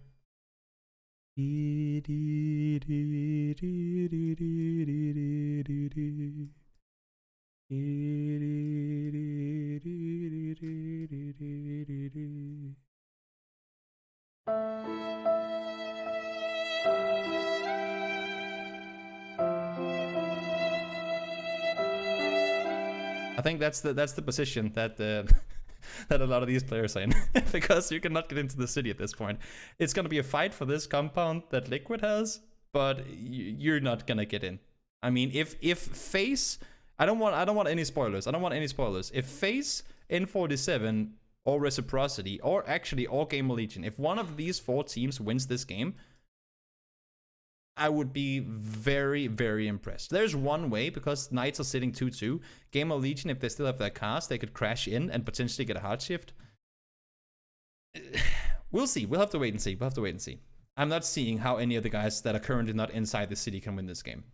I think that's the position that that a lot of these players are in. Because you cannot get into the city at this point. It's gonna be a fight for this compound that Liquid has, but you're not gonna get in. I mean, if FaZe, I don't want any spoilers. I don't want any spoilers. If FaZe, N47, or Reciprocity, or actually all Gamer Legion, if one of these 4 teams wins this game, I would be very, very impressed. There's one way, because Knights are sitting 2-2. Gamer Legion, if they still have their cast, they could crash in and potentially get a hard shift. We'll see. We'll have to wait and see. I'm not seeing how any of the guys that are currently not inside the city can win this game.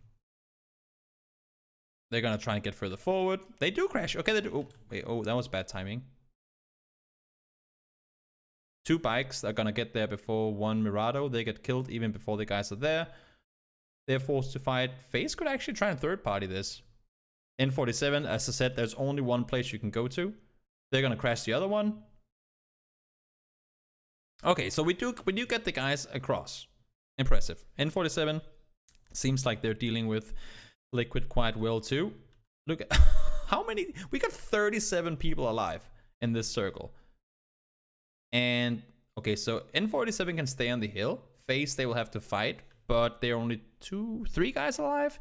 They're gonna try and get further forward. They do crash. Okay, they do. Oh, wait. Oh, that was bad timing. 2 bikes are gonna get there before 1 Mirado. They get killed even before the guys are there. They're forced to fight. FaZe could actually try and third party this. N47, as I said, there's only one place you can go to. They're gonna crash the other one. Okay, so we do get the guys across. Impressive. N47 seems like they're dealing with Liquid quite well too. Look at how many. We got 37 people alive in this circle. And okay, so N47 can stay on the hill. FaZe, they will have to fight, but there are only 3 guys alive.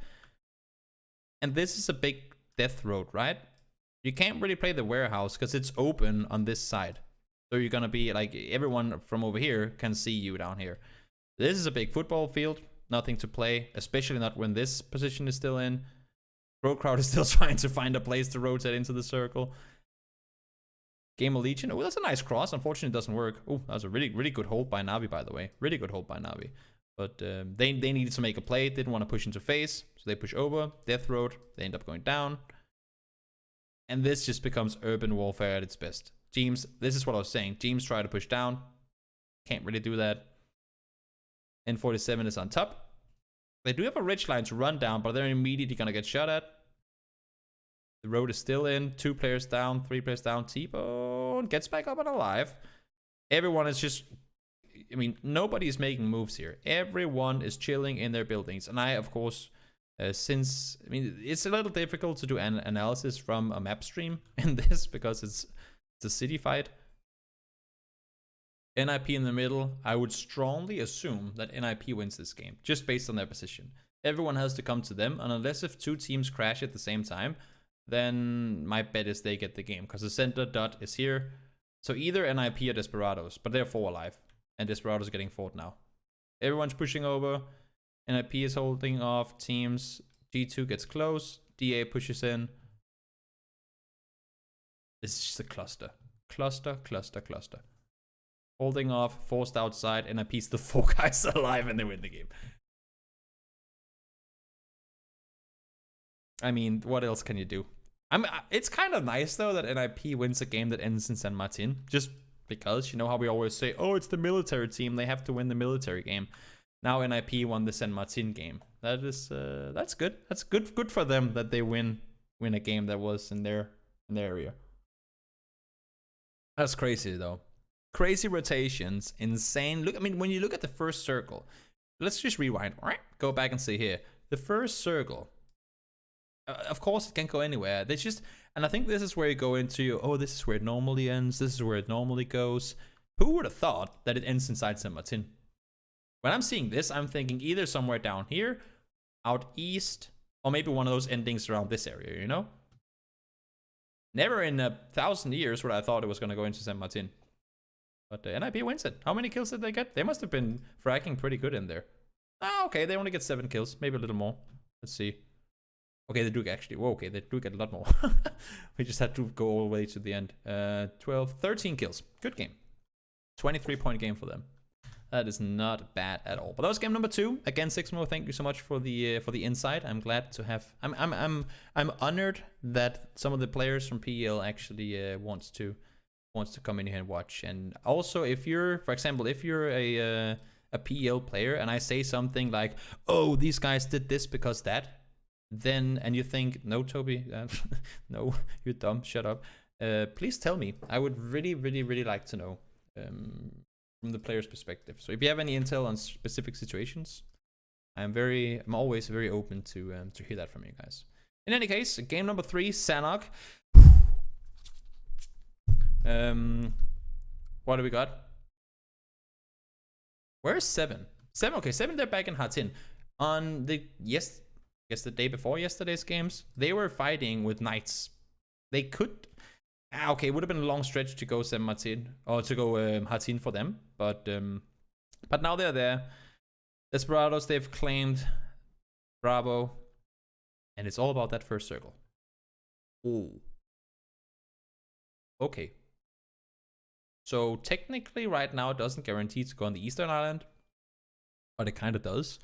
And this is a big death road, right? You can't really play the warehouse because it's open on this side. So you're gonna be like, everyone from over here can see you down here. This is a big football field, nothing to play, especially not when this position is still in. Pro Crowd is still trying to find a place to rotate into the circle. Game of Legion. Oh, that's a nice cross. Unfortunately, it doesn't work. Oh, that was a really, really good hold by Navi, by the way. Really good hold by Navi. But they needed to make a play. Didn't want to push into FaZe, so they push over. Death Road. They end up going down. And this just becomes urban warfare at its best. Teams, this is what I was saying. Teams try to push down. Can't really do that. N47 is on top. They do have a ridge line to run down, but they're immediately going to get shot at. The road is still in. 2 players down, 3 players down. T-Bone gets back up and alive. Everyone is just... I mean, nobody is making moves here. Everyone is chilling in their buildings. And I, of course, since... I mean, it's a little difficult to do an analysis from a map stream in this because it's a city fight. NIP in the middle. I would strongly assume that NIP wins this game, just based on their position. Everyone has to come to them, and unless if 2 teams crash at the same time, then my bet is they get the game, because the center dot is here. So either NIP or Desperados, but they're 4 alive, and Desperados are getting 4 now. Everyone's pushing over. NIP is holding off teams. G2 gets close. DA pushes in. This is just a cluster. Cluster. Holding off, forced outside, and NIP's the 4 guys alive, and they win the game. I mean, what else can you do? It's kind of nice, though, that NIP wins a game that ends in San Martin. Just because, you know how we always say, oh, it's the military team. They have to win the military game. Now NIP won the San Martin game. That is, that's good. That's good for them that they win a game that was in their area. That's crazy, though. Crazy rotations, insane. Look, I mean, when you look at the first circle, let's just rewind. Go back and see here. The first circle, of course, it can go anywhere. They just, and I think this is where you go into, oh, this is where it normally ends. This is where it normally goes. Who would have thought that it ends inside San Martin? When I'm seeing this, I'm thinking either somewhere down here, out east, or maybe one of those endings around this area, you know? Never in 1,000 years would I thought it was going to go into San Martin. But NIP wins it. How many kills did they get? They must have been fracking pretty good in there. Ah, okay, they only get 7 kills. Maybe a little more. Let's see. Okay, they do actually. Whoa, okay, they do get a lot more. We just had to go all the way to the end. 12, 13 kills. Good game. 23-point game for them. That is not bad at all. But that was game number 2. Again, Sixmo, thank you so much for the insight. I'm glad to have. I'm honored that some of the players from PEL actually wants to come in here and watch. And also, if you're, for example, if you're a PEL player and I say something like, oh, these guys did this because that, then, and you think, no, Toby, no, you're dumb, shut up. Please tell me. I would really, really, really like to know from the player's perspective. So if you have any intel on specific situations, I'm always very open to hear that from you guys. In any case, game number 3, Sanhok. What do we got? Where's 7? 7, okay, 7, they're back in Hatin. On the, the day before yesterday's games, they were fighting with Knights. They could, okay, it would have been a long stretch to go San Martin, or to go Hatin for them, but now they're there. Desperados, they've claimed Bravo, and it's all about that first circle. Oh. Okay. So technically right now it doesn't guarantee to go on the Eastern Island, but it kind of does.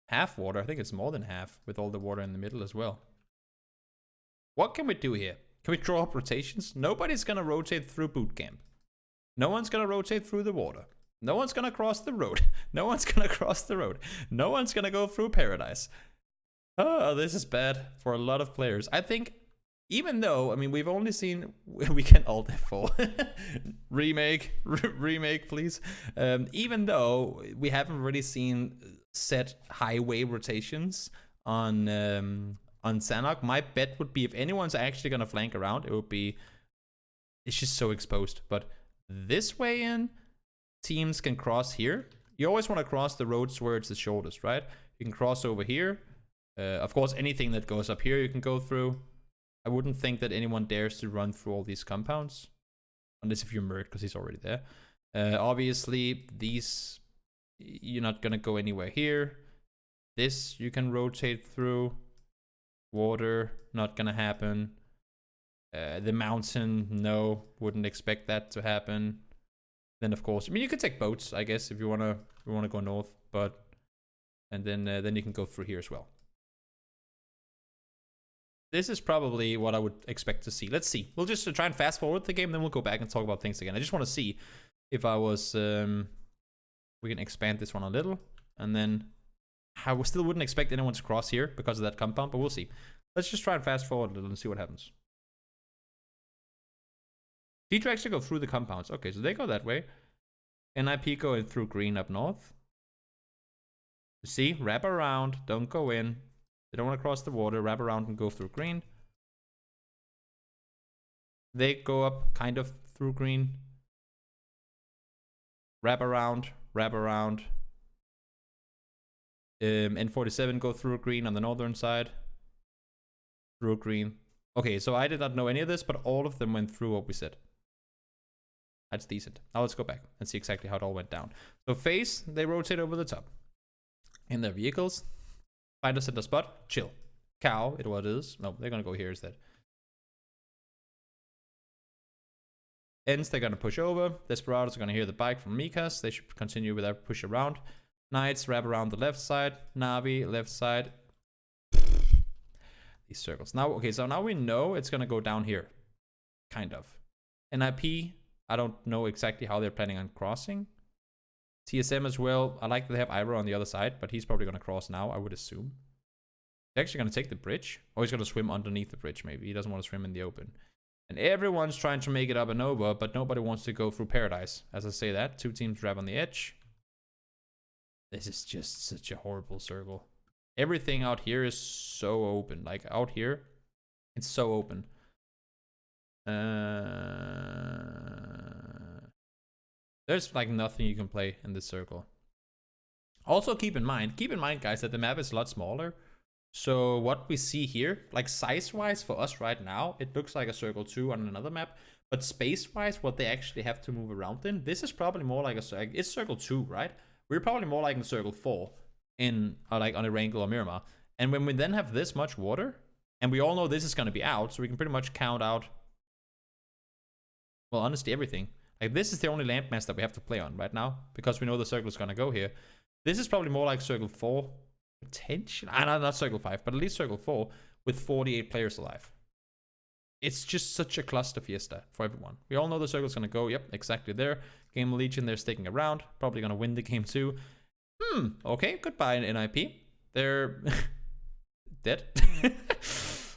Half water, I think it's more than half with all the water in the middle as well. What can we do here? Can we draw up rotations? Nobody's gonna rotate through boot camp. No one's gonna rotate through the water. No one's gonna cross the road. No one's gonna cross the road. No one's gonna go through paradise. Oh, this is bad for a lot of players. I think, even though, I mean, we've only seen, we can alt F4. Remake, please. Even though we haven't really seen set highway rotations on Sanhok, my bet would be if anyone's actually gonna flank around, it would be, it's just so exposed. But this way in, teams can cross here. You always want to cross the roads where it's the shortest, right? You can cross over here. Of course, anything that goes up here you can go through. I wouldn't think that anyone dares to run through all these compounds. Unless if you're Mert, because he's already there. Obviously, these, you're not going to go anywhere here. This, you can rotate through. Water, not going to happen. The mountain, no, wouldn't expect that to happen. Then of course, I mean, you could take boats, I guess, if you wanna go north, but and then you can go through here as well. This is probably what I would expect to see. Let's see. We'll just try and fast forward the game, then we'll go back and talk about things again. I just want to see if I was. We can expand this one a little, and then I still wouldn't expect anyone to cross here because of that compound, but we'll see. Let's just try and fast forward a little and see what happens. D-tracks to go through the compounds. Okay, so they go that way. NIP going through green up north. See, wrap around, don't go in. They don't want to cross the water, wrap around and go through green. They go up kind of through green. Wrap around, wrap around. N47 go through green on the northern side. Through green. Okay, so I did not know any of this, but all of them went through what we said. That's decent. Now let's go back and see exactly how it all went down. So face, they rotate over the top. In their vehicles. Find a center spot. Chill. Cow, it what it is. No, they're gonna go here instead. Ends, they're gonna push over. Desperados are gonna hear the bike from Mikas. They should continue with their push around. Knights wrap around the left side. Navi, left side. These circles. Now, okay, so now we know it's gonna go down here. Kind of. NIP, I don't know exactly how they're planning on crossing. TSM as well. I like that they have Iro on the other side, but he's probably gonna cross now, I would assume. They're actually gonna take the bridge. Or he's gonna swim underneath the bridge, maybe. He doesn't want to swim in the open. And everyone's trying to make it up and over, but nobody wants to go through paradise. As I say that, two teams grab on the edge. This is just such a horrible circle. Everything out here is so open. Like out here, it's so open. There's like nothing you can play in this circle. Also keep in mind guys, that the map is a lot smaller. So what we see here, like size-wise for us right now, it looks like a circle 2 on another map. But space-wise, what they actually have to move around in, this is probably more like it's circle 2, right? We're probably more like in circle 4 in like on Erangel or Miramar. And when we then have this much water, and we all know this is going to be out, so we can pretty much count out, well, honestly, everything. Like this is the only landmass that we have to play on right now, because we know the circle is going to go here. This is probably more like circle 4, potentially. Not circle 5, but at least circle 4 with 48 players alive. It's just such a cluster fiesta for everyone. We all know the circle's going to go, yep, exactly there. Game Legion, they're sticking around. Probably going to win the game too. Okay, goodbye NIP. They're dead.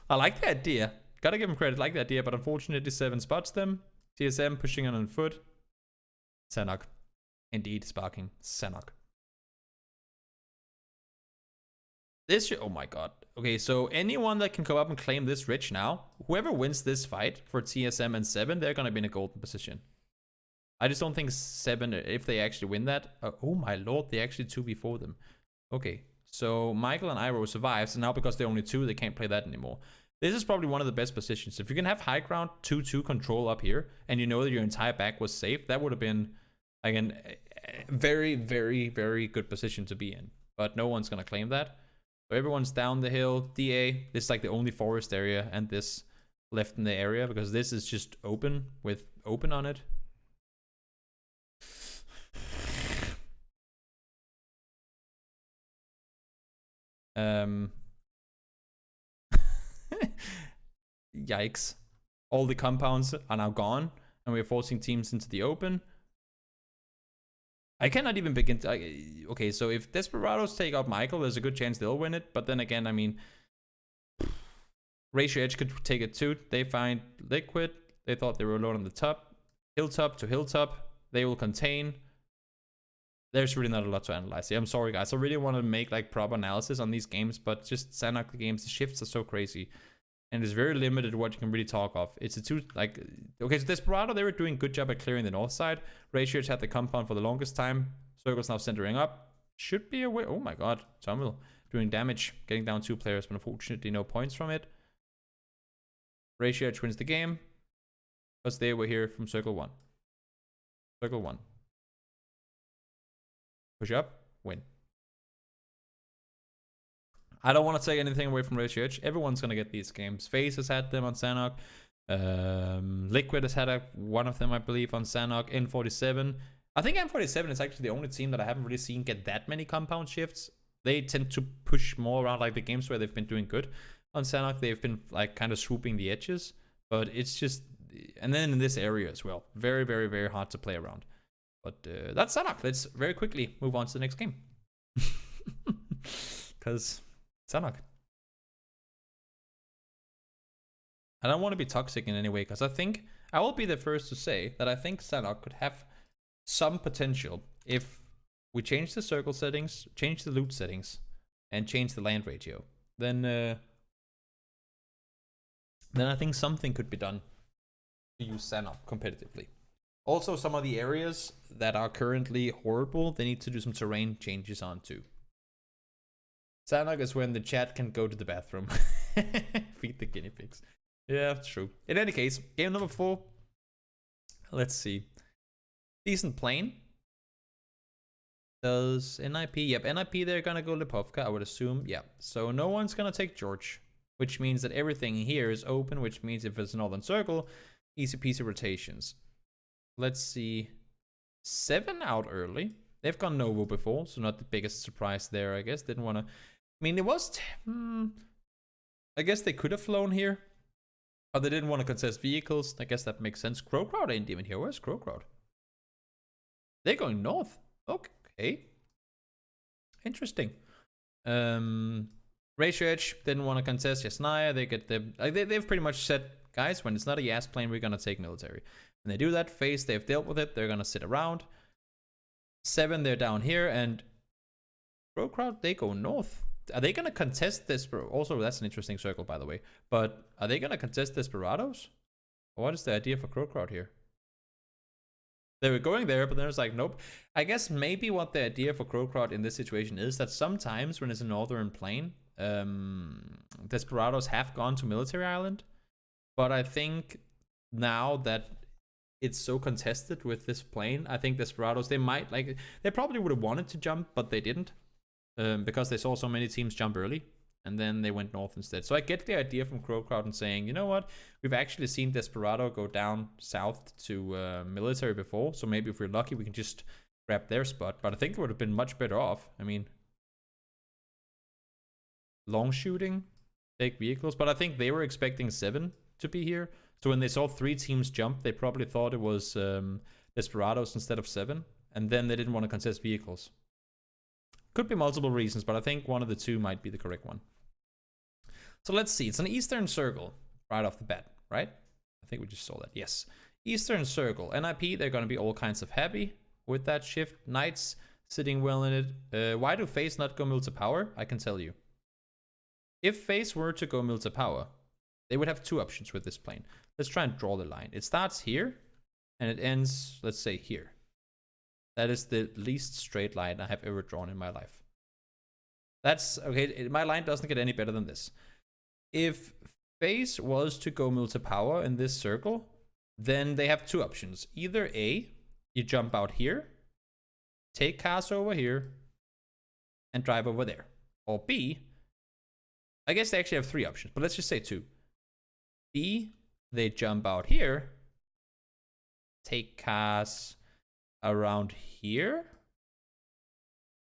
I like the idea. Gotta give them credit, like the idea, but unfortunately 7 spots them. TSM pushing on foot. Sanhok. Indeed, sparking Sanhok. This, oh my god. Okay, so anyone that can come up and claim this ridge now, whoever wins this fight for TSM and 7, they're gonna be in a golden position. I just don't think 7, if they actually win that, oh my lord, they actually 2 before them. Okay, so Michael and Iro survives, and now because they're only 2, they can't play that anymore. This is probably one of the best positions. If you can have high ground 2-2 control up here, and you know that your entire back was safe, that would have been like a very, very, very good position to be in. But no one's gonna claim that. So everyone's down the hill. DA, this is like the only forest area, and this left in the area, because this is just open with open on it. Yikes. All the compounds are now gone, and we're forcing teams into the open. I cannot even begin to... okay, so if Desperados take out Michael, there's a good chance they'll win it. But then again, I mean... Ratio Edge could take it too. They find Liquid. They thought they were alone on the top. Hilltop to Hilltop. They will contain. There's really not a lot to analyze here. I'm sorry, guys. I really want to make like proper analysis on these games, but just Sanhok games, the shifts are so crazy. And it's very limited what you can really talk of. It's a two, like... Okay, so Desperado, they were doing a good job at clearing the north side. Ratio Edge had the compound for the longest time. Circle's now centering up. Should be a way... Oh my god. Tumble doing damage. Getting down 2 players, but unfortunately no points from it. Ratio Edge wins the game. Because they were here from Circle 1. Circle 1. Push up. Win. I don't want to take anything away from Ratio Edge. Everyone's going to get these games. FaZe has had them on Sanhok. Liquid has had one of them, I believe, on Sanhok. N47. I think N47 is actually the only team that I haven't really seen get that many compound shifts. They tend to push more around like the games where they've been doing good. On Sanhok, they've been like kind of swooping the edges. But it's just... And then in this area as well. Very, very, very hard to play around. But that's Sanhok. Let's very quickly move on to the next game. Because... Sanhok. I don't want to be toxic in any way, because I think I will be the first to say that I think Sanhok could have some potential if we change the circle settings, change the loot settings, and change the land ratio. Then I think something could be done to use Sanhok competitively. Also, some of the areas that are currently horrible, they need to do some terrain changes on too. Sanhok is when the chat can go to the bathroom. Feed the guinea pigs. Yeah, true. In any case, game number 4. Let's see. Decent plane. Does NIP? Yep, NIP, they're gonna go Lipovka, I would assume. Yeah, so no one's gonna take George. Which means that everything here is open, which means if it's a northern circle, easy peasy rotations. Let's see. 7 out early. They've gone Novo before, so not the biggest surprise there, I guess. Didn't want to... I mean, it was... I guess they could have flown here. But they didn't want to contest vehicles. I guess that makes sense. Crow Crowd ain't even here. Where's Crow Crowd? They're going north. Okay. Interesting. Ratio Edge didn't want to contest Yasnaya. They get the... they've pretty much said, guys, when it's not a Yas plane, we're going to take military. When they do that, FaZe, they've dealt with it. They're going to sit around. 7, they're down here, and Crow Crowd, they go north. Are they going to contest this? Also, that's an interesting circle, by the way. But are they going to contest Desperados? Or what is the idea for Crow Crowd here? They were going there, but then it's like, nope. I guess maybe what the idea for Crow Crowd in this situation is that sometimes when it's a northern plane, Desperados have gone to Military Island. But I think now that it's so contested with this plane, I think Desperados, they might, like, they probably would have wanted to jump, but they didn't. Because they saw so many teams jump early, and then they went north instead. So I get the idea from Crow Crowd and saying, you know what, we've actually seen Desperado go down south to military before, so maybe if we're lucky, we can just grab their spot. But I think it would have been much better off. I mean, long shooting, take vehicles, but I think they were expecting 7 to be here. So when they saw 3 teams jump, they probably thought it was Desperados instead of 7, and then they didn't want to contest vehicles. Could be multiple reasons, but I think one of the 2 might be the correct one. So let's see. It's an Eastern Circle right off the bat, right? I think we just saw that. Yes. Eastern Circle. NIP, they're going to be all kinds of happy with that shift. Knights sitting well in it. Why do FaZe not go Milta Power? I can tell you. If FaZe were to go Milta Power, they would have 2 options with this plane. Let's try and draw the line. It starts here, and it ends, let's say, here. That is the least straight line I have ever drawn in my life. That's, okay, my line doesn't get any better than this. If FaZe was to go Milta Power in this circle, then they have 2 options. Either A, you jump out here, take cars over here, and drive over there. Or B, I guess they actually have 3 options, but let's just say 2. B, they jump out here, take cars around here,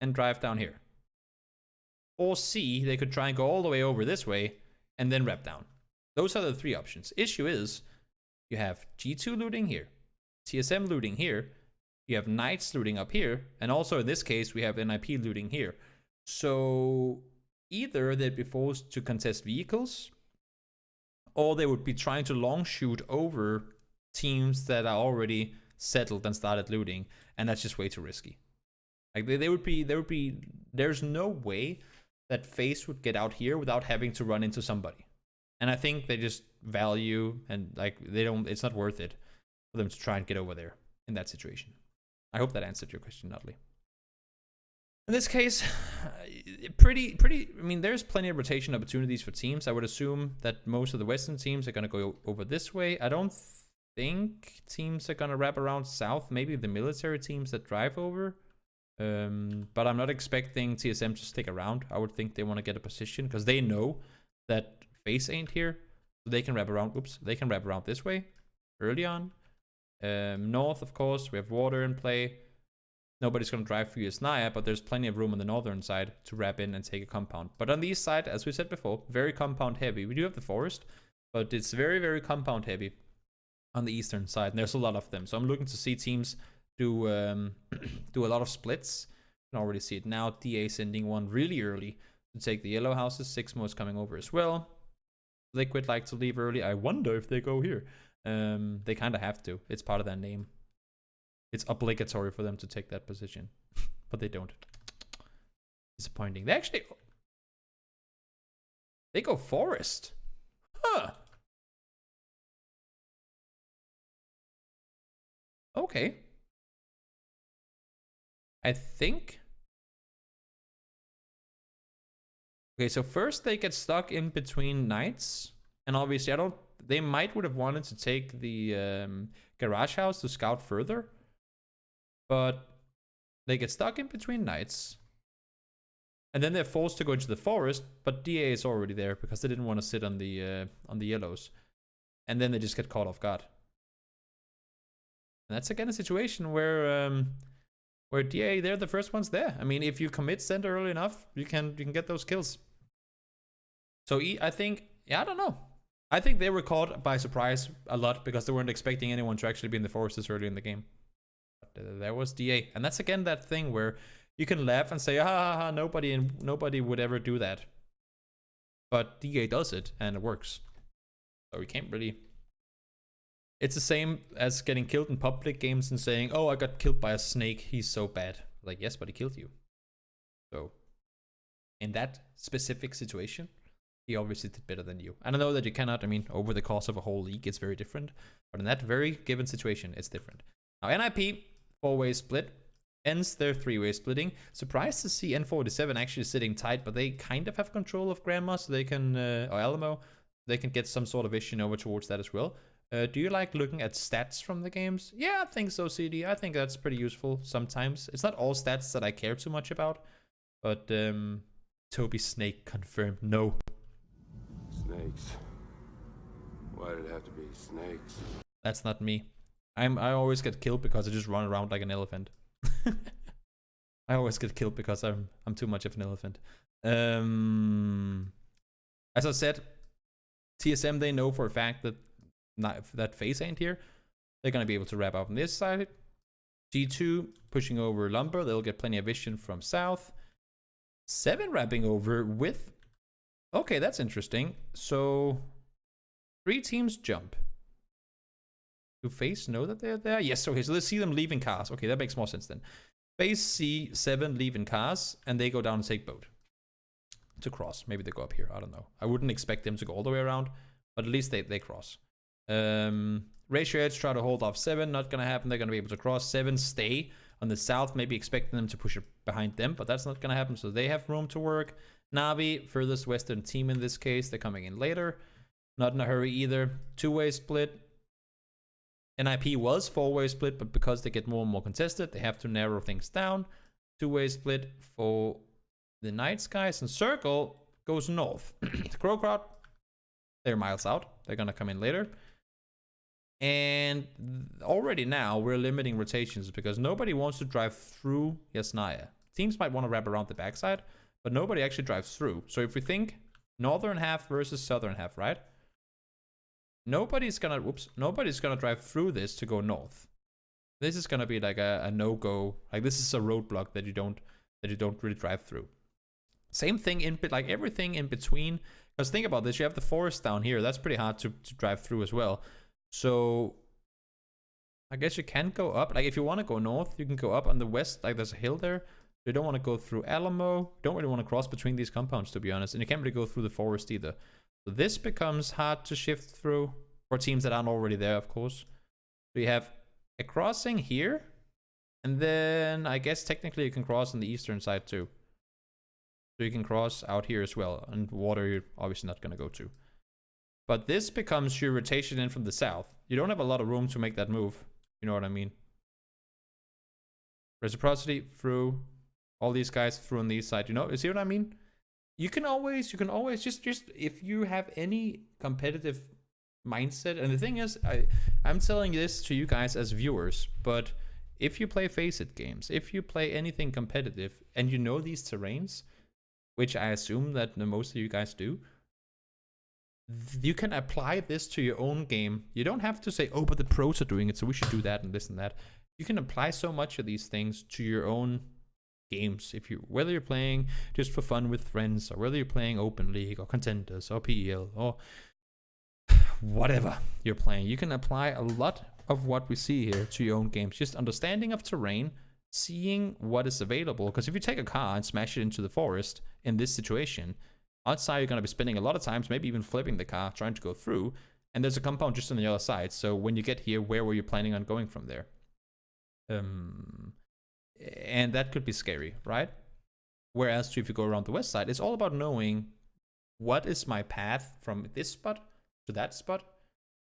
and drive down here. Or C, they could try and go all the way over this way, and then wrap down. Those are the 3 options. Issue is, you have G2 looting here, TSM looting here, You have knights looting up here, and also in this case we have NIP looting here. So either they'd be forced to contest vehicles, or they would be trying to long shoot over teams that are already settled and started looting, and that's just way too risky. Like there's no way that FaZe would get out here without having to run into somebody. And I think they just value, and like it's not worth it for them to try and get over there in that situation. I hope that answered your question, Nutley. In this case, pretty. I mean, there's plenty of rotation opportunities for teams. I would assume that most of the Western teams are going to go over this way. I don't think teams are going to wrap around south. Maybe the military teams that drive over. But I'm not expecting TSM to stick around. I would think they want to get a position because they know that FaZe ain't here. So they can wrap around. Oops, they can wrap around this way early on. North, of course, we have water in play. Nobody's going to drive through Yasnaya, but there's plenty of room on the northern side to wrap in and take a compound. But on the east side, as we said before, very compound heavy. We do have the forest, but it's very, very compound heavy on the eastern side. And there's a lot of them. So I'm looking to see teams do do a lot of splits. You can already see it now. DA sending one really early to take the yellow houses. 6 more is coming over as well. Liquid like to leave early. I wonder if they go here. They kind of have to. It's part of their name. It's obligatory for them to take that position, but they don't. Disappointing. They go forest. Huh. Okay. I think. Okay, so first they get stuck in between knights, and obviously they would have wanted to take the garage house to scout further. But they get stuck in between knights. And then they're forced to go into the forest, but DA is already there because they didn't want to sit on the yellows. And then they just get caught off guard. And that's again a situation where DA, they're the first ones there. I mean, if you commit center early enough, you can get those kills. So I think, I don't know. I think they were caught by surprise a lot because they weren't expecting anyone to actually be in the forest this early in the game. There was DA, and that's again that thing where you can laugh and say, nobody would ever do that, but DA does it and it works. So we can't really. It's the same as getting killed in public games and saying, "Oh, I got killed by a snake. He's so bad." Like, yes, but he killed you. So in that specific situation, he obviously did better than you. And I know that you cannot. I mean, over the course of a whole league, it's very different. But in that very given situation, it's different. Now NIP. 4-way split ends their 3-way splitting. Surprised to see N47 actually sitting tight, but they kind of have control of Grandma, so they can, or Alamo, they can get some sort of vision over towards that as well. Do you like looking at stats from the games? Yeah, I think so, CD. I think that's pretty useful sometimes. It's not all stats that I care too much about, but Toby Snake confirmed no. Snakes. Why did it have to be snakes? That's not me. I always get killed because I just run around like an elephant. I always get killed because I'm too much of an elephant. As I said, TSM, they know for a fact that FaZe ain't here. They're gonna be able to wrap up on this side. G2 pushing over Lumber. They'll get plenty of vision from south. 7 wrapping over with. Okay, that's interesting. So 3 teams jump. Do FaZe know that they're there? Yes, okay, so let's see them leaving cars. Okay, that makes more sense then. FaZe see 7 leaving cars, and they go down and take boat to cross. Maybe they go up here, I don't know. I wouldn't expect them to go all the way around, but at least they cross. Ratio Edge try to hold off 7, not gonna happen. They're gonna be able to cross. 7 stay on the south, maybe expecting them to push it behind them, but that's not gonna happen, so they have room to work. Navi, furthest western team in this case, they're coming in later. Not in a hurry either. 2-way split. NIP was 4-way split, but because they get more and more contested, they have to narrow things down. 2-way split for the Night Skies, and Circle goes north. The Crow Crowd, they're miles out. They're gonna come in later. And already now we're limiting rotations because nobody wants to drive through Yasnaya. Teams might want to wrap around the backside, but nobody actually drives through. So if we think northern half versus southern half, right? Nobody's gonna drive through this to go north. This is gonna be like a no-go. Like this is a roadblock that you don't really drive through. Same thing in like everything in between. Because think about this, you have the forest down here. That's pretty hard to drive through as well. So I guess you can go up. Like if you want to go north, you can go up on the west. Like there's a hill there. You don't want to go through Alamo. Don't really want to cross between these compounds, to be honest. And you can't really go through the forest either. So this becomes hard to shift through for teams that aren't already there, of course. So you have a crossing here. And then I guess technically you can cross on the eastern side too. So you can cross out here as well. And water you're obviously not going to go to. But this becomes your rotation in from the south. You don't have a lot of room to make that move. You know what I mean? Reciprocity through all these guys through on the east side. You see what I mean? You can always just if you have any competitive mindset. And the thing is, I'm telling this to you guys as viewers, but if you play Face It games, if you play anything competitive and you know these terrains, which I assume that most of you guys do, you can apply this to your own game. You don't have to say, oh, but the pros are doing it, so we should do that and this and that. You can apply so much of these things to your own games. Whether you're playing just for fun with friends, or whether you're playing Open League or Contenders or PEL or whatever you're playing, you can apply a lot of what we see here to your own games. Just understanding of terrain, seeing what is available. Because if you take a car and smash it into the forest in this situation, outside you're going to be spending a lot of times, maybe even flipping the car, trying to go through, and there's a compound just on the other side. So when you get here, where were you planning on going from there? And that could be scary, right? Whereas if you go around the west side, it's all about knowing what is my path from this spot to that spot,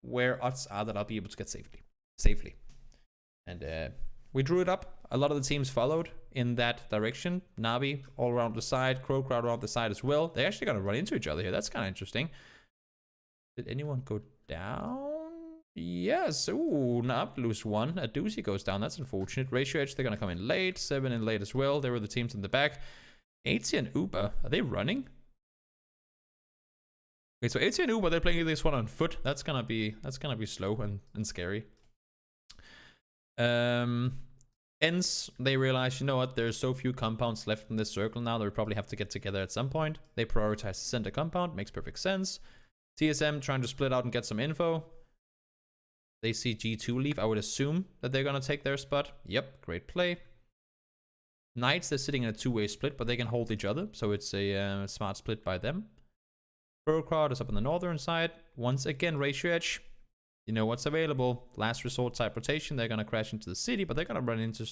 where odds are that I'll be able to get safely. And we drew it up. A lot of the teams followed in that direction. Navi all around the side, Crow Crowd around the side as well. They're actually going to run into each other here. That's kind of interesting. Did anyone go down? Yes. Ooh, Nab lose one. A doozy goes down. That's unfortunate. Ratio Edge, they're going to come in late. 7 in late as well. They were the teams in the back. AT and Uber, are they running? Okay, so AT and Uber, they're playing this one on foot. That's gonna be slow and scary. Ends, they realize, you know what, there's so few compounds left in this circle now that we probably have to get together at some point. They prioritize the center compound, makes perfect sense. TSM trying to split out and get some info. They see G2 leave. I would assume that they're gonna take their spot. Yep, great play. Knights, they're sitting in a two-way split, but they can hold each other, so it's a smart split by them. Pro Crowd is up on the northern side. Once again, Ratio Edge. You know what's available. Last resort type rotation. They're going to crash into the city, but they're going to run into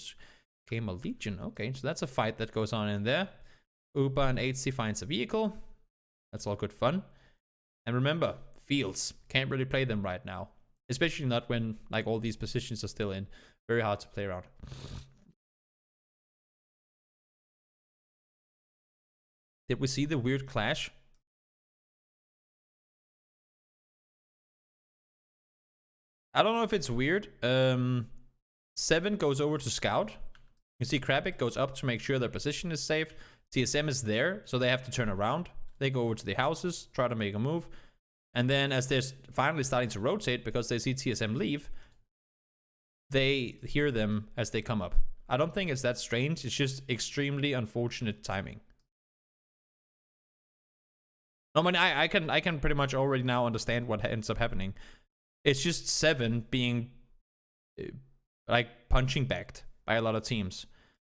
Gamer Legion. Okay, so that's a fight that goes on in there. Uber and HC finds a vehicle. That's all good fun. And remember, fields. Can't really play them right now. Especially not when like all these positions are still in. Very hard to play around. Did we see the weird clash? I don't know if it's weird. 7 goes over to scout. You see Krabik goes up to make sure their position is safe. TSM is there, so they have to turn around. They go over to the houses, try to make a move. And then as they're finally starting to rotate because they see TSM leave, they hear them as they come up. I don't think it's that strange. It's just extremely unfortunate timing. I mean, I can pretty much already now understand what ends up happening. It's just 7 being like punching backed by a lot of teams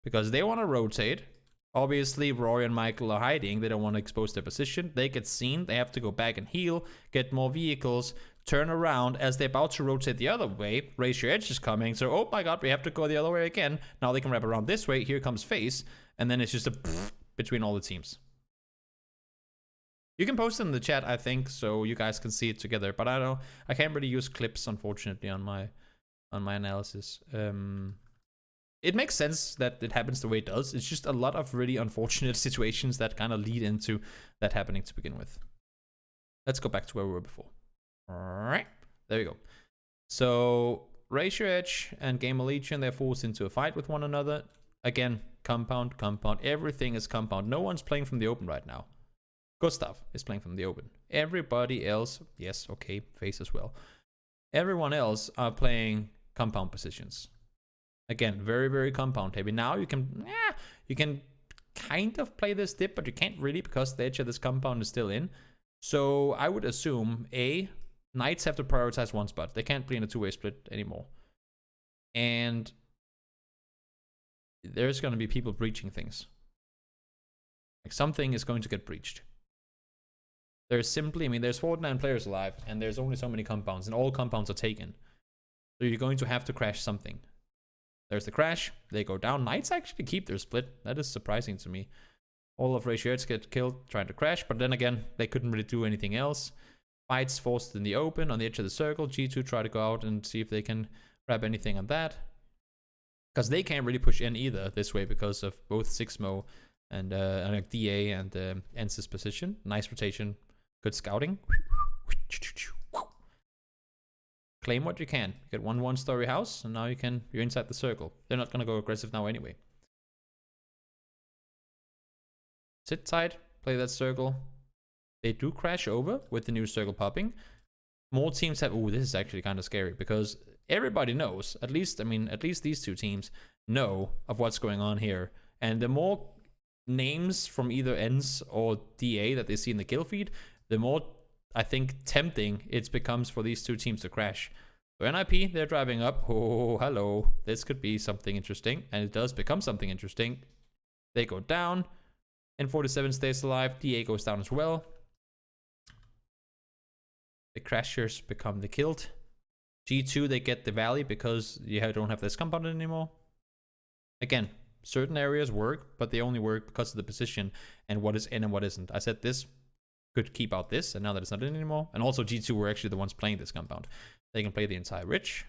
because they want to rotate. Obviously, Rory and Michael are hiding. They don't want to expose their position. They get seen. They have to go back and heal, get more vehicles, turn around. As they're about to rotate the other way, Ratio Edge is coming. So, oh my god, we have to go the other way again. Now they can wrap around this way. Here comes Face. And then it's just a between all the teams. You can post it in the chat, I think, so you guys can see it together. But I can't really use clips, unfortunately, on my analysis. It makes sense that it happens the way it does. It's just a lot of really unfortunate situations that kind of lead into that happening to begin with. Let's go back to where we were before. All right, there we go. So Ratio Edge and Gamer Legion, they're forced into a fight with one another. Again, compound. Everything is compound. No one's playing from the open right now. Gustav is playing from the open. Everybody else, yes, okay, Face as well. Everyone else are playing compound positions. Again, very, very compound heavy. Now you can kind of play this dip, but you can't really because the edge of this compound is still in. So I would assume Knights have to prioritize one spot. They can't play in a two-way split anymore. And there's going to be people breaching things. Like something is going to get breached. There's simply, I mean, there's 49 players alive, and there's only so many compounds, and all compounds are taken. So you're going to have to crash something. There's the crash. They go down. Knights actually keep their split. That is surprising to me. All of Ratiates get killed trying to crash, but then again, they couldn't really do anything else. Fights forced in the open on the edge of the circle. G2 try to go out and see if they can grab anything on that. Because they can't really push in either this way because of both Sixmo and DA and Ence's position. Nice rotation. Good scouting. Claim what you can. You get one-story house, and now you're inside the circle. They're not gonna go aggressive now anyway. Sit tight, play that circle. They do crash over with the new circle popping. More teams have. Ooh, this is actually kind of scary because everybody knows. At least these two teams know of what's going on here. And the more names from either Ence or DA that they see in the kill feed, the more I think tempting it becomes for these two teams to crash. So NIP, they're driving up. Oh, hello. This could be something interesting. And it does become something interesting. They go down. N47 stays alive. DA goes down as well. The crashers become the killed. G2, they get the valley because you don't have this compound anymore. Again, certain areas work, but they only work because of the position and what is in and what isn't. I said this could keep out this, and now that it's not in anymore. And also G2 were actually the ones playing this compound. They can play the entire ridge.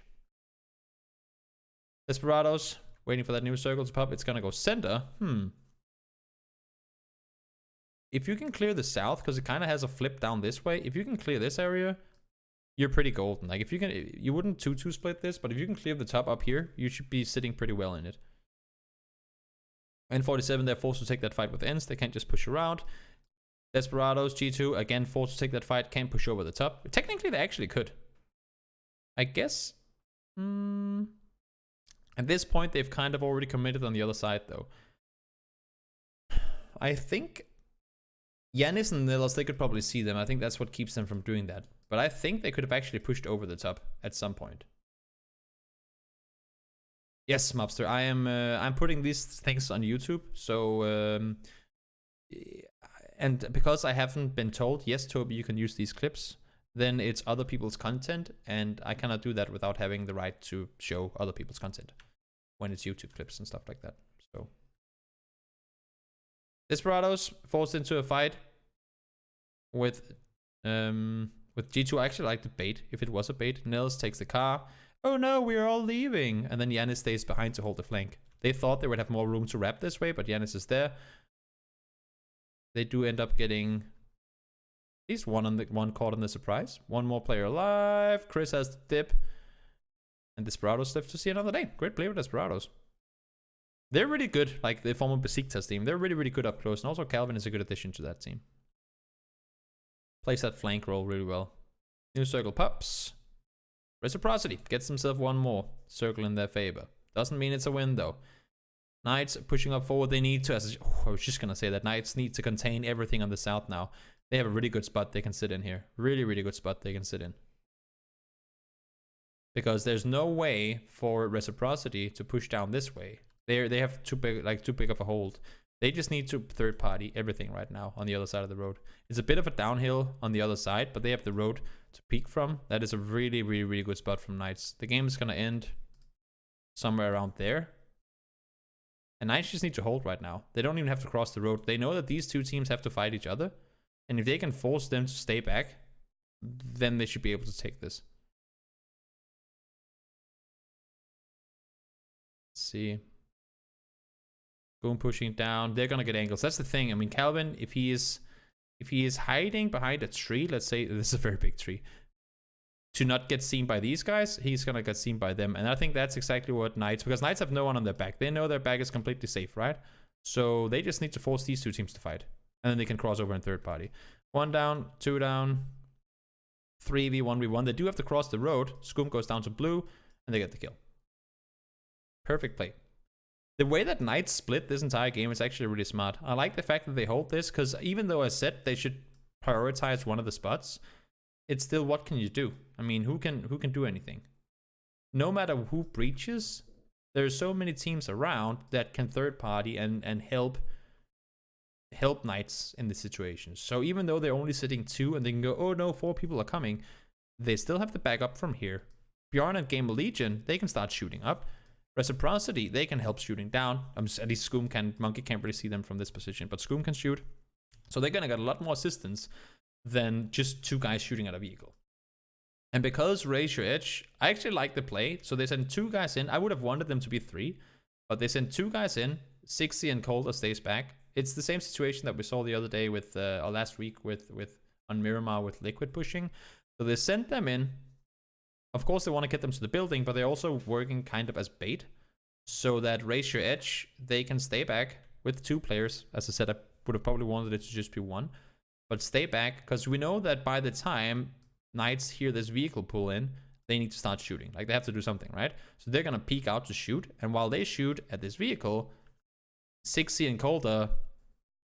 Desperados, waiting for that new circle to pop. It's gonna go center. If you can clear the south, because it kind of has a flip down this way, if you can clear this area, you're pretty golden. Like if you can, you wouldn't 2-2 split this, but if you can clear the top up here, you should be sitting pretty well in it. N47, they're forced to take that fight with Ence. They can't just push around. Desperados, G2, again, forced to take that fight. Can't push over the top. Technically, they actually could. I guess. At this point, they've kind of already committed on the other side, though. I think Yanis and Nillas, they could probably see them. I think that's what keeps them from doing that. But I think they could have actually pushed over the top at some point. Yes, Mobster, I'm putting these things on YouTube, so and because I haven't been told, yes, Toby, you can use these clips, then it's other people's content, and I cannot do that without having the right to show other people's content when it's YouTube clips and stuff like that. So Desperados forced into a fight with G2. I actually like the bait. If it was a bait, Nils takes the car. Oh no, we're all leaving. And then Yanis stays behind to hold the flank. They thought they would have more room to wrap this way, but Yanis is there. They do end up getting at least one caught on the surprise. One more player alive. Chris has the dip. And Desperados live to see another day. Great play with Desperados. They're really good, like the former Besiktas team. They're really, really good up close. And also Calvin is a good addition to that team. Plays that flank role really well. New circle pops. Reciprocity gets himself one more circle in their favor. Doesn't mean it's a win though. Knights pushing up forward. They need to, I was just gonna say that Knights need to contain everything on the south now. They have a really good spot they can sit in here. Really, really good spot they can sit in. Because there's no way for Reciprocity to push down this way. They have too big of a hold. They just need to third party everything right now on the other side of the road. It's a bit of a downhill on the other side, but they have the road to peek from. That is a really, really, really good spot from Knights. The game is gonna end somewhere around there. And Knights just need to hold right now. They don't even have to cross the road. They know that these two teams have to fight each other. And if they can force them to stay back, then they should be able to take this. Let's see. Boom, pushing down. They're gonna get angles. That's the thing. I mean, Calvin, if he is hiding behind a tree, let's say this is a very big tree, to not get seen by these guys, he's gonna get seen by them. And I think that's exactly what Knights, because Knights have no one on their back. They know their back is completely safe, right? So they just need to force these two teams to fight. And then they can cross over in third party. 1 down, 2 down, 3v1v1. They do have to cross the road. Scoom goes down to blue, and they get the kill. Perfect play. The way that Knights split this entire game is actually really smart. I like the fact that they hold this, because even though I said they should prioritize one of the spots, it's still, what can you do? I mean, who can do anything? No matter who breaches, there's so many teams around that can third party and help Knights in this situation. So even though they're only sitting 2 and they can go, oh no, 4 people are coming, they still have the backup from here. Bjorn and Game of Legion, they can start shooting up. Reciprocity, they can help shooting down. At least Scoom can. Monkey can't really see them from this position, but Scoom can shoot. So they're gonna get a lot more assistance than just 2 guys shooting at a vehicle. And because Raise Your Edge, I actually like the play. So they send 2 guys in. I would have wanted them to be 3, but they send 2 guys in. 60 and Calder stays back. It's the same situation that we saw the other day with, or last week with on Miramar with Liquid pushing. So they sent them in. Of course, they want to get them to the building, but they're also working kind of as bait, so that Raise Your Edge, they can stay back with 2 players. As I said, I would have probably wanted it to just be 1, but stay back, because we know that by the time Knights hear this vehicle pull in, they need to start shooting. Like, they have to do something, right? So they're gonna peek out to shoot, and while they shoot at this vehicle, 60 and Calder,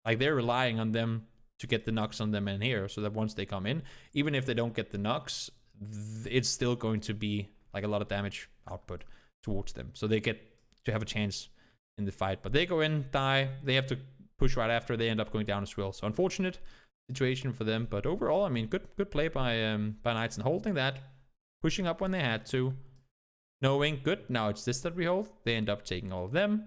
like, they're relying on them to get the knocks on them in here, so that once they come in, even if they don't get the knocks, it's still going to be like a lot of damage output towards them. So they get to have a chance in the fight. But they go in, die, they have to push right after, they end up going down as well. So unfortunate situation for them. But overall, I mean, good play by Knights and holding that, pushing up when they had to, knowing, good, now it's this that we hold. They end up taking all of them,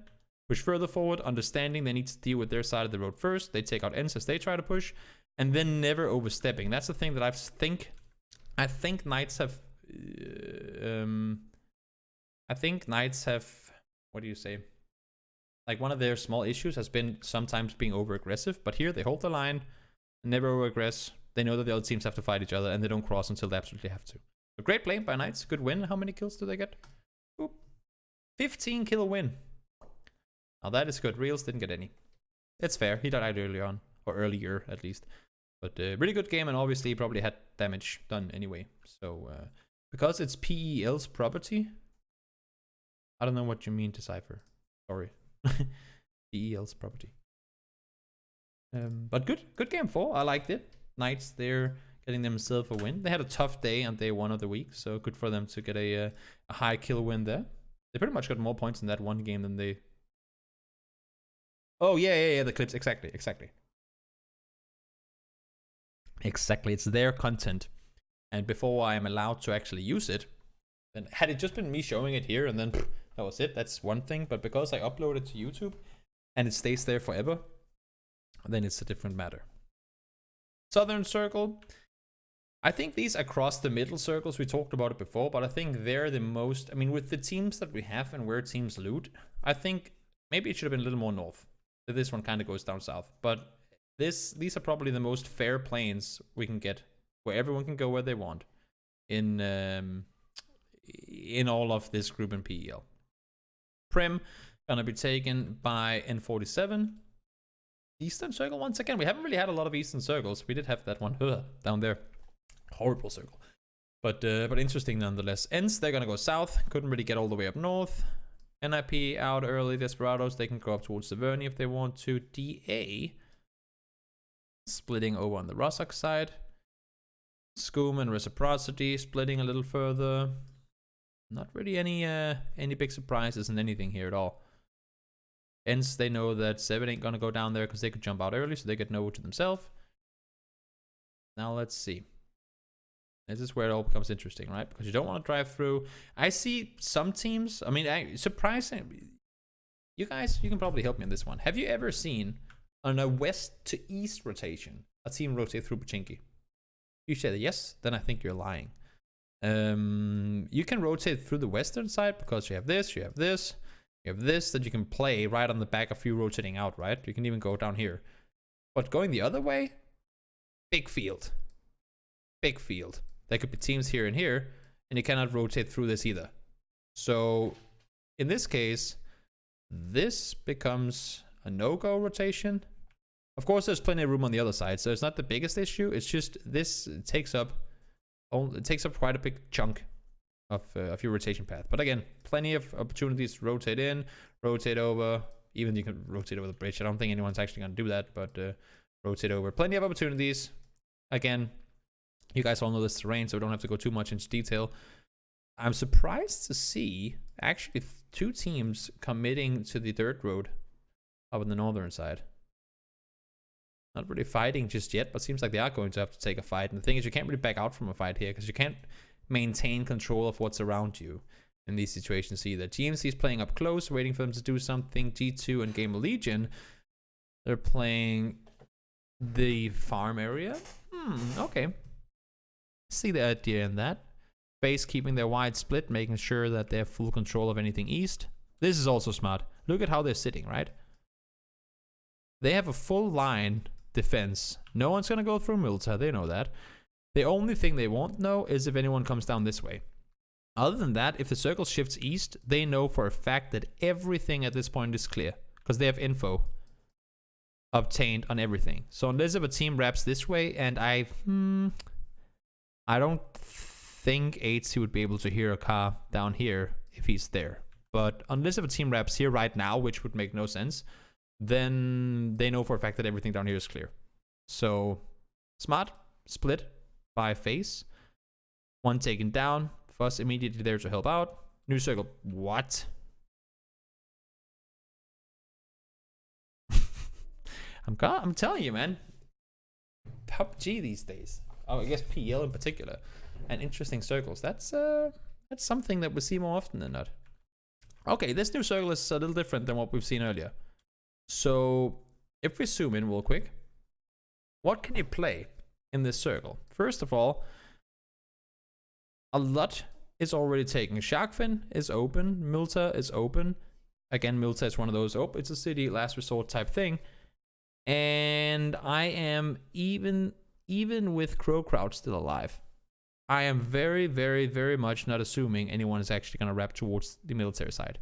push further forward, understanding they need to deal with their side of the road first. They take out ends as they try to push, and then never overstepping. That's the thing that I think Knights have, what do you say? Like, one of their small issues has been sometimes being over aggressive, but here they hold the line, never over aggress. They know that the other teams have to fight each other, and they don't cross until they absolutely have to. So great play by Knights, good win. How many kills do they get? Oop. 15 kill win. Now that is good. Reels didn't get any. It's fair. He died early on, or earlier at least. But really good game, and obviously he probably had damage done anyway. So because it's PEL's property, I don't know what you mean, Decipher. Sorry. PEL's property. But good game 4. I liked it. Knights, they're getting themselves a win. They had a tough day on day 1 of the week, so good for them to get a high kill win there. They pretty much got more points in that one game than they... Oh, yeah, the clips. Exactly. It's their content. And before I am allowed to actually use it, then had it just been me showing it here and then that was it, that's one thing. But because I upload it to YouTube and it stays there forever, then it's a different matter. Southern Circle. I think these across the middle circles, we talked about it before, but I think they're the most, I mean, with the teams that we have and where teams loot, I think maybe it should have been a little more north. This one kind of goes down south, but these are probably the most fair planes we can get, where everyone can go where they want in all of this group in PEL. Prim gonna be taken by N47. Eastern Circle once again. We haven't really had a lot of Eastern Circles. We did have that one down there. Horrible circle, but interesting nonetheless. Ends, they're gonna go south. Couldn't really get all the way up north. NIP out early. Desperados, they can go up towards Severny if they want to. DA splitting over on the Rossock side. Scoom and Reciprocity splitting a little further. Not really any big surprises in anything here at all. Ends, they know that Seven ain't gonna go down there because they could jump out early, so they get Nova to themselves. Now let's see. This is where it all becomes interesting, right? Because you don't want to drive through. I see some teams, I mean, surprising. You guys, you can probably help me on this one. Have you ever seen on a west to east rotation a team rotate through Pachinki? You say yes, then I think you're lying. You can rotate through the western side because you have this, you have this, you have this that you can play right on the back of you rotating out, right? You can even go down here. But going the other way, big field. Big field. There could be teams here and here, and you cannot rotate through this either. So in this case, this becomes a no-go rotation. Of course, there's plenty of room on the other side, so it's not the biggest issue. It's just this takes up quite a big chunk of your rotation path. But again, plenty of opportunities to rotate in, rotate over. Even you can rotate over the bridge. I don't think anyone's actually going to do that, but rotate over. Plenty of opportunities. Again, you guys all know this terrain, so we don't have to go too much into detail. I'm surprised to see actually 2 teams committing to the dirt road up on the northern side. Not really fighting just yet, but seems like they are going to have to take a fight. And the thing is, you can't really back out from a fight here because you can't maintain control of what's around you in these situations either. GMC is playing up close, waiting for them to do something. G2 and Game of Legion, they're playing the farm area. Okay. See the idea in that. Base keeping their wide split, making sure that they have full control of anything east. This is also smart. Look at how they're sitting, right? They have a full line defense. No one's going to go through Milta. They know that. The only thing they won't know is if anyone comes down this way. Other than that, if the circle shifts east, they know for a fact that everything at this point is clear. Because they have info obtained on everything. So unless if a team wraps this way, and I don't think 8C would be able to hear a car down here if he's there. But unless if a team wraps here right now, which would make no sense, then they know for a fact that everything down here is clear. So smart, split by face. One taken down. Fuss immediately there to help out. New circle. What? I'm telling you, man. PUBG these days. Oh, I guess PEL in particular. And interesting circles. That's something that we see more often than not. Okay, this new circle is a little different than what we've seen earlier. So if we zoom in real quick, what can you play in this circle? First of all, a lot is already taken. Sharkfin is open. Milta is open. Again, Milta is one of those, oh, it's a city, last resort type thing. And I am, even with Crow Crowd still alive, I am very, very, very much not assuming anyone is actually going to wrap towards the military side.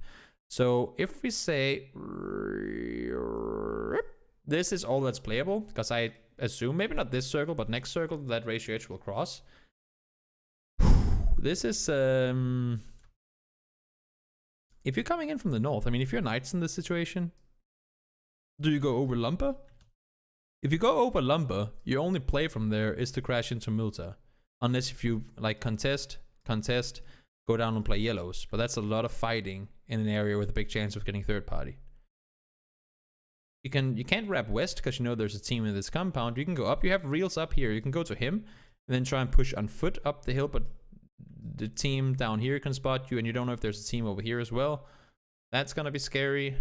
So if we say this is all that's playable, because I assume, maybe not this circle, but next circle that ratio edge will cross. This is, if you're coming in from the north, I mean, if you're Knights in this situation, do you go over Lumber? If you go over Lumber, your only play from there is to crash into Milta. Unless if you, like, contest, go down and play yellows. But that's a lot of fighting in an area with a big chance of getting third party. You can't wrap west because you know there's a team in this compound. You can go up. You have reels up here. You can go to him and then try and push on foot up the hill, but the team down here can spot you, and you don't know if there's a team over here as well. That's gonna be scary.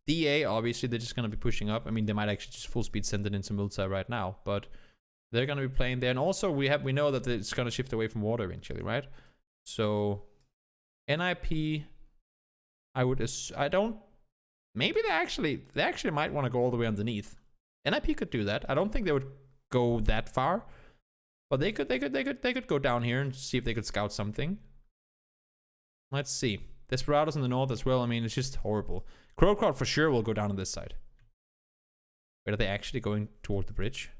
DA, obviously, they're just gonna be pushing up. I mean, they might actually just full speed send it into Milta right now, but they're gonna be playing there. And also, we know that it's gonna shift away from water eventually, right? So NIP, maybe they actually might want to go all the way underneath. NIP could do that. I don't think they would go that far, but they could go down here and see if they could scout something. Let's see. Desperados in the north as well. I mean, it's just horrible. Crow Crowd for sure will go down on this side. Wait, are they actually going toward the bridge?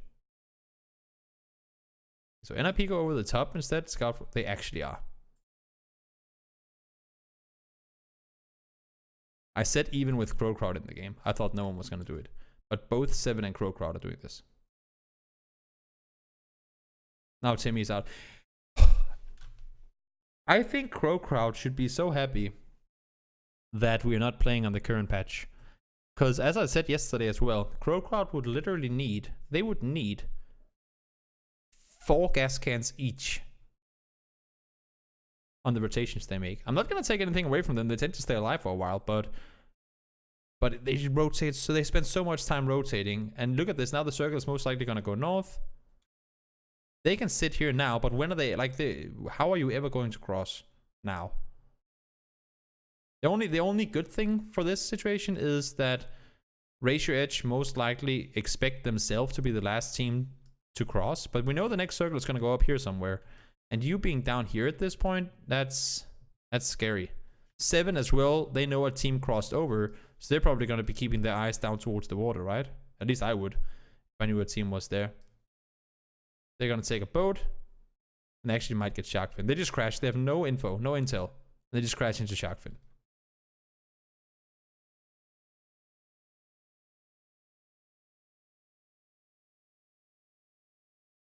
So NIP go over the top instead. Scout, they actually are. I said even with Crow Crowd in the game. I thought no one was going to do it. But both 7 and Crow Crowd are doing this. Now Timmy's out. I think Crow Crowd should be so happy that we're not playing on the current patch. Because as I said yesterday as well, Crow Crowd would literally need 4 gas cans each on the rotations they make. I'm not going to take anything away from them. They tend to stay alive for a while, but they rotate, so they spend so much time rotating. And look at this. Now the circle is most likely going to go north. They can sit here now, but when are they, like, how are you ever going to cross now? The only good thing for this situation is that Ratio Edge most likely expect themselves to be the last team to cross, but we know the next circle is going to go up here somewhere. And you being down here at this point, that's scary. 7 as well, they know a team crossed over, so they're probably going to be keeping their eyes down towards the water, right? At least I would, if I knew a team was there. They're going to take a boat. and actually might get shark fin. They just crash. They have no info, no intel. They just crash into shark fin.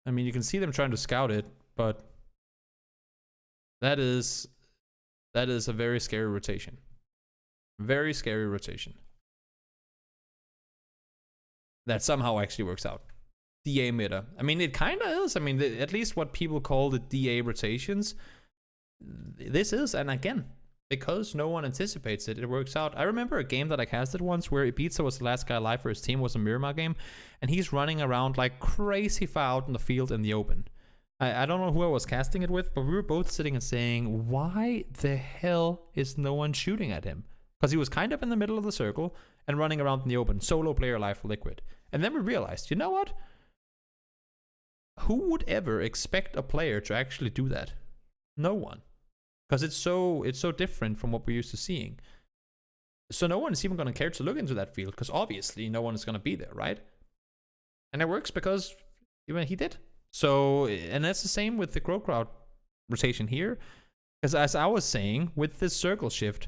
I mean, you can see them trying to scout it, but that is a very scary rotation. Very scary rotation. That somehow actually works out. DA meta. I mean, it kind of is. I mean, at least what people call the DA rotations, this is, and again, because no one anticipates it, it works out. I remember a game that I casted once where Ibiza was the last guy alive for his team, was a Miramar game, and he's running around like crazy far out in the field in the open. I don't know who I was casting it with, but we were both sitting and saying, why the hell is no one shooting at him? Because he was kind of in the middle of the circle and running around in the open, solo player alive for Liquid. And then we realized, you know what? Who would ever expect a player to actually do that? No one. Because it's so different from what we're used to seeing. So no one is even going to care to look into that field, because obviously no one is going to be there, right? And it works because even he did. So, and that's the same with the Crow Crowd rotation here. Because as I was saying, with this circle shift,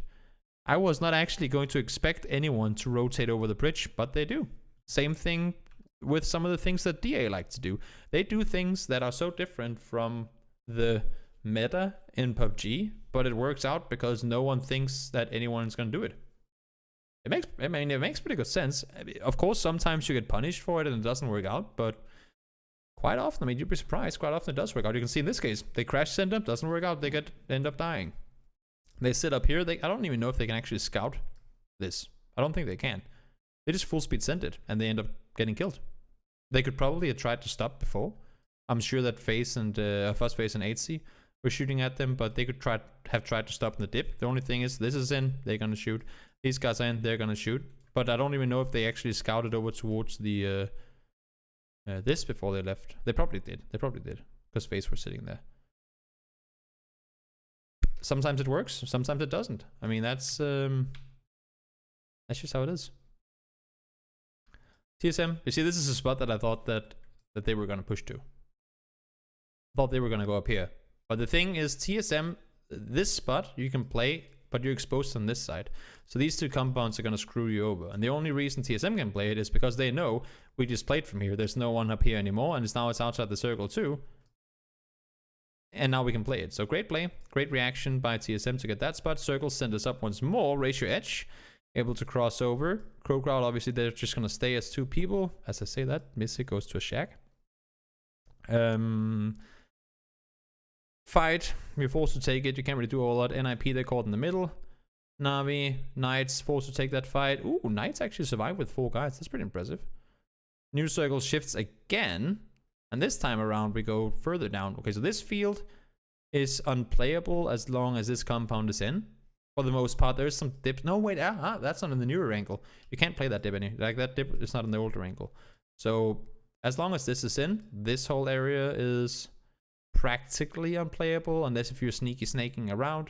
I was not actually going to expect anyone to rotate over the bridge, but they do. Same thing with some of the things that DA like to do. They do things that are so different from the meta in PUBG, but it works out because no one thinks that anyone is going to do it. It makes pretty good sense. Of course, sometimes you get punished for it and it doesn't work out, but quite often, I mean, you'd be surprised, quite often it does work out. You can see in this case, they crash send up, doesn't work out, they end up dying. They sit up here, I don't even know if they can actually scout this. I don't think they can. They just full speed send it, and they end up getting killed. They could probably have tried to stop before. I'm sure that FaZe and FuzzFace and 8C were shooting at them, but they could have tried to stop in the dip. The only thing is, this is in, they're gonna shoot. These guys are in, they're gonna shoot. But I don't even know if they actually scouted over towards the this before they left. They probably did. Because FaZe were sitting there. Sometimes it works, sometimes it doesn't. I mean, that's just how it is. TSM, you see, this is a spot that I thought that they were gonna push to. I thought they were gonna go up here. But the thing is, TSM, this spot you can play, but you're exposed on this side. So these two compounds are gonna screw you over. And the only reason TSM can play it is because they know we just played from here. There's no one up here anymore, and it's outside the circle too. And now we can play it. So great play, great reaction by TSM to get that spot. Circle send us up once more. Raise your edge, able to cross over. Crow Crowd, obviously they're just gonna stay as two people. As I say that, Missy goes to a shack. Fight, you're forced to take it. You can't really do a lot. NIP, they're caught in the middle. Navi, Knights, forced to take that fight. Ooh, Knights actually survived with 4 guys. That's pretty impressive. New circle shifts again. And this time around, we go further down. Okay, so this field is unplayable as long as this compound is in. For the most part, there's some dips. No, wait, that's not in the newer angle. You can't play that dip any. Like, that dip is not in the older angle. So, as long as this is in, this whole area is practically unplayable, unless if you're sneaky snaking around.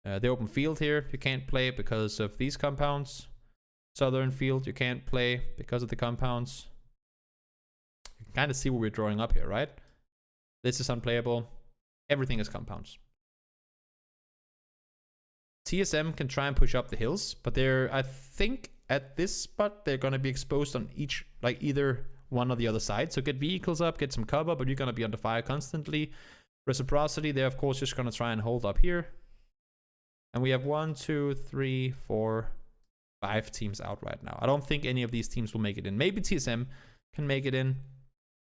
The open field here, you can't play because of these compounds. Southern field, you can't play because of the compounds. You can kind of see what we're drawing up here, right? This is unplayable. Everything is compounds. TSM can try and push up the hills, but I think at this spot, they're going to be exposed on each, like either one or the other side. So get vehicles up, get some cover, but you're going to be under fire constantly. Reciprocity, they're of course just going to try and hold up here. And we have 1, 2, 3, 4, 5 teams out right now. I don't think any of these teams will make it in. Maybe TSM can make it in.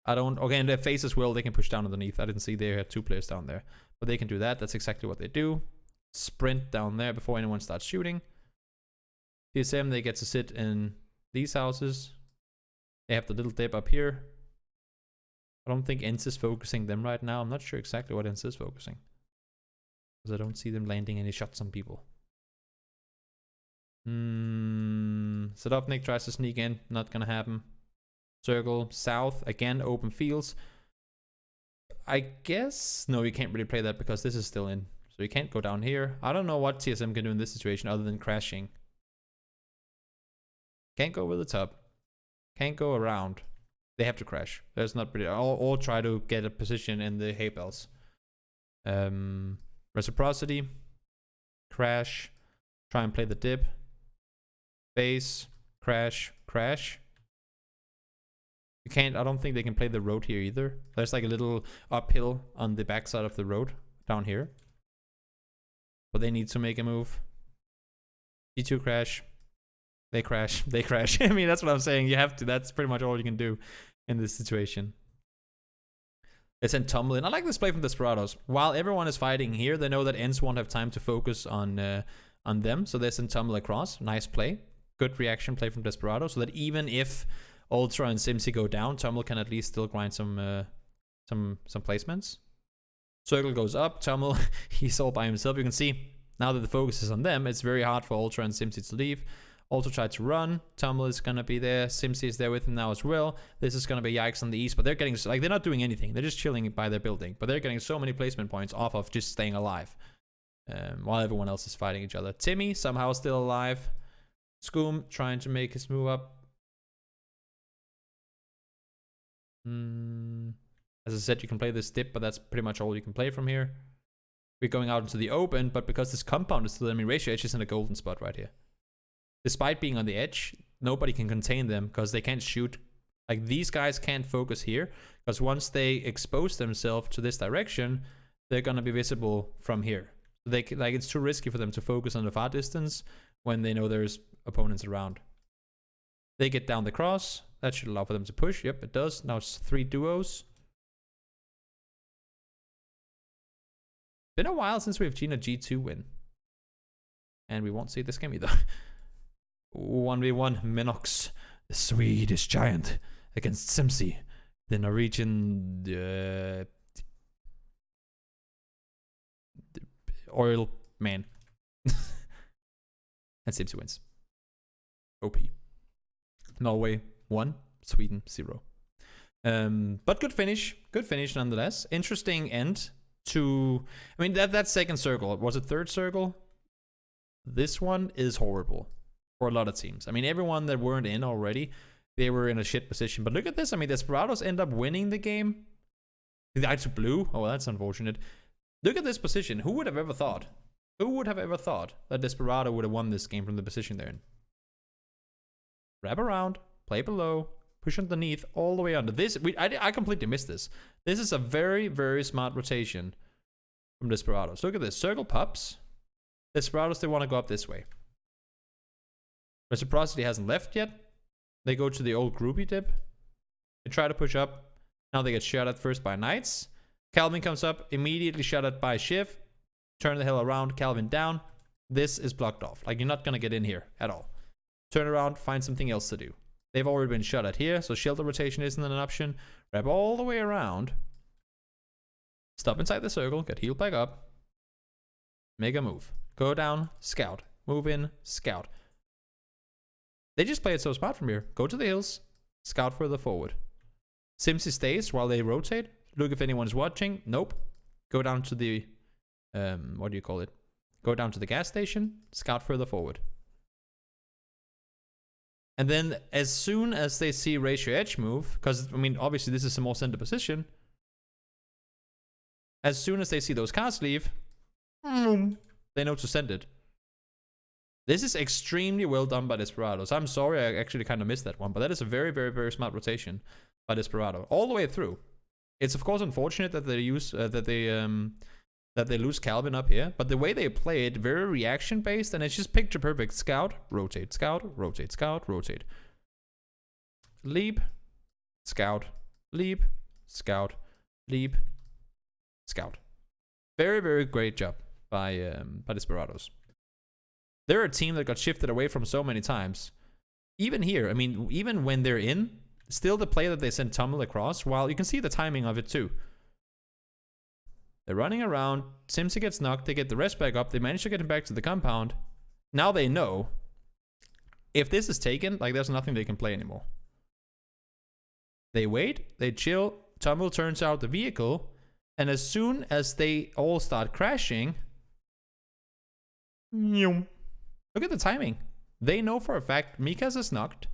Okay, and their faces will, they can push down underneath. I didn't see they had 2 players down there. But they can do that. That's exactly what they do. Sprint down there before anyone starts shooting. TSM, they get to sit in these houses. They have the little dip up here. I don't think ENCE is focusing them right now. I'm not sure exactly what ENCE is focusing, because I don't see them landing any shots on people. Sadovnik tries to sneak in. Not gonna happen. Circle south again, open fields. I guess no, you can't really play that because this is still in, so you can't go down here. I don't know what TSM can do in this situation other than crashing. Can't go over the top. Can't go around. They have to crash. There's not really, or try to get a position in the hay bales. Reciprocity. Crash. Try and play the dip. Base. Crash. Crash. You can't, I don't think they can play the road here either. There's like a little uphill on the backside of the road down here. But they need to make a move. G2 crash. They crash. They crash. I mean, that's what I'm saying. You have to. That's pretty much all you can do in this situation. They send Tumble in. I like this play from Desperados. While everyone is fighting here, they know that Ents won't have time to focus on them. So they send Tumble across. Nice play. Good reaction play from Desperados. So that even if Ultra and Simsi go down, Tumble can at least still grind some placements. Circle goes up. Tumble, he's all by himself. You can see now that the focus is on them, it's very hard for Ultra and Simsi to leave. Ultra tried to run. Tumble is going to be there. Simsi is there with him now as well. This is going to be Yikes on the east, but they're getting, like, they're not doing anything. They're just chilling by their building, but they're getting so many placement points off of just staying alive while everyone else is fighting each other. Timmy, somehow still alive. Scoom trying to make his move up. As I said, you can play this dip, but that's pretty much all you can play from here. We're going out into the open, but because this compound is still, I mean, Ratio Edge is in a golden spot right here. Despite being on the edge, nobody can contain them because they can't shoot. Like, these guys can't focus here because once they expose themselves to this direction, they're going to be visible from here. They like, it's too risky for them to focus on the far distance when they know there's opponents around. They get down the cross. That should allow for them to push. Yep, it does. Now it's 3 duos. Been a while since we've seen a G2 win. And we won't see this game either. 1v1 Minox, the Swedish giant, against Simsi, the Norwegian oil man. And Simsi wins. OP. Norway 1, Sweden 0. But good finish nonetheless. Interesting end to, I mean, that second circle, was it third circle? This one is horrible for a lot of teams. I mean, everyone that weren't in already, they were in a shit position. But look at this. I mean, Desperados end up winning the game. They died to blue. Oh, that's unfortunate. Look at this position. Who would have ever thought? Who would have ever thought that Desperado would have won this game from the position they're in? Wrap around, play below, push underneath, all the way under. This, I completely missed this. This is a very, very smart rotation from Desperados. Look at this. Circle pops. Desperados, they want to go up this way. Reciprocity hasn't left yet. They go to the old groupie dip. They try to push up. Now they get shot at first by Knights. Calvin comes up, immediately shot at by Shiv. Turn the hell around, Calvin down. This is blocked off. Like, you're not going to get in here at all. Turn around, find something else to do. They've already been shot at here, so shelter rotation isn't an option. Wrap all the way around. Stop inside the circle, get healed back up. Make a move. Go down, scout. Move in, scout. They just play it so smart from here. Go to the hills, scout further forward. Simsi stays while they rotate. Look if anyone's watching. Nope. Go down to the, what do you call it? Go down to the gas station, scout further forward. And then as soon as they see Ratio Edge move, because, I mean, obviously this is a more center position. As soon as they see those cars leave, they know to send it. This is extremely well done by Desperados. I'm sorry, I actually kind of missed that one, but that is a very, very, very smart rotation by Desperado all the way through. It's of course unfortunate that they use that they lose Calvin up here, but the way they play it, very reaction based, and it's just picture perfect. Scout, rotate, scout, rotate, scout, rotate. Leap, scout, leap, scout, leap, scout. Very, very great job by Desperados. They're a team that got shifted away from so many times. Even here, I mean, even when they're in, still the play that they send Tumble across, while you can see the timing of it too. They're running around, Simsi gets knocked, they get the rest back up, they manage to get him back to the compound. Now they know, if this is taken, like, there's nothing they can play anymore. They wait, they chill, Tumble turns out the vehicle, and as soon as they all start crashing, look at the timing. They know for a fact Mikas is knocked.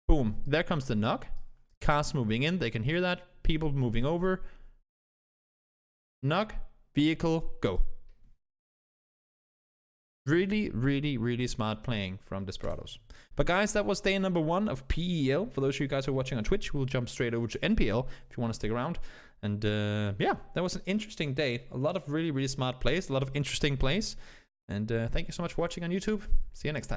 Boom, there comes the knock. Cars moving in, they can hear that. People moving over. Knock, vehicle, go. Really, really, really smart playing from Desperados. But guys, that was day number 1 of PEL. For those of you guys who are watching on Twitch, we'll jump straight over to NPL if you want to stick around. And yeah, that was an interesting day. A lot of really, really smart plays, a lot of interesting plays. And thank you so much for watching on YouTube. See you next time.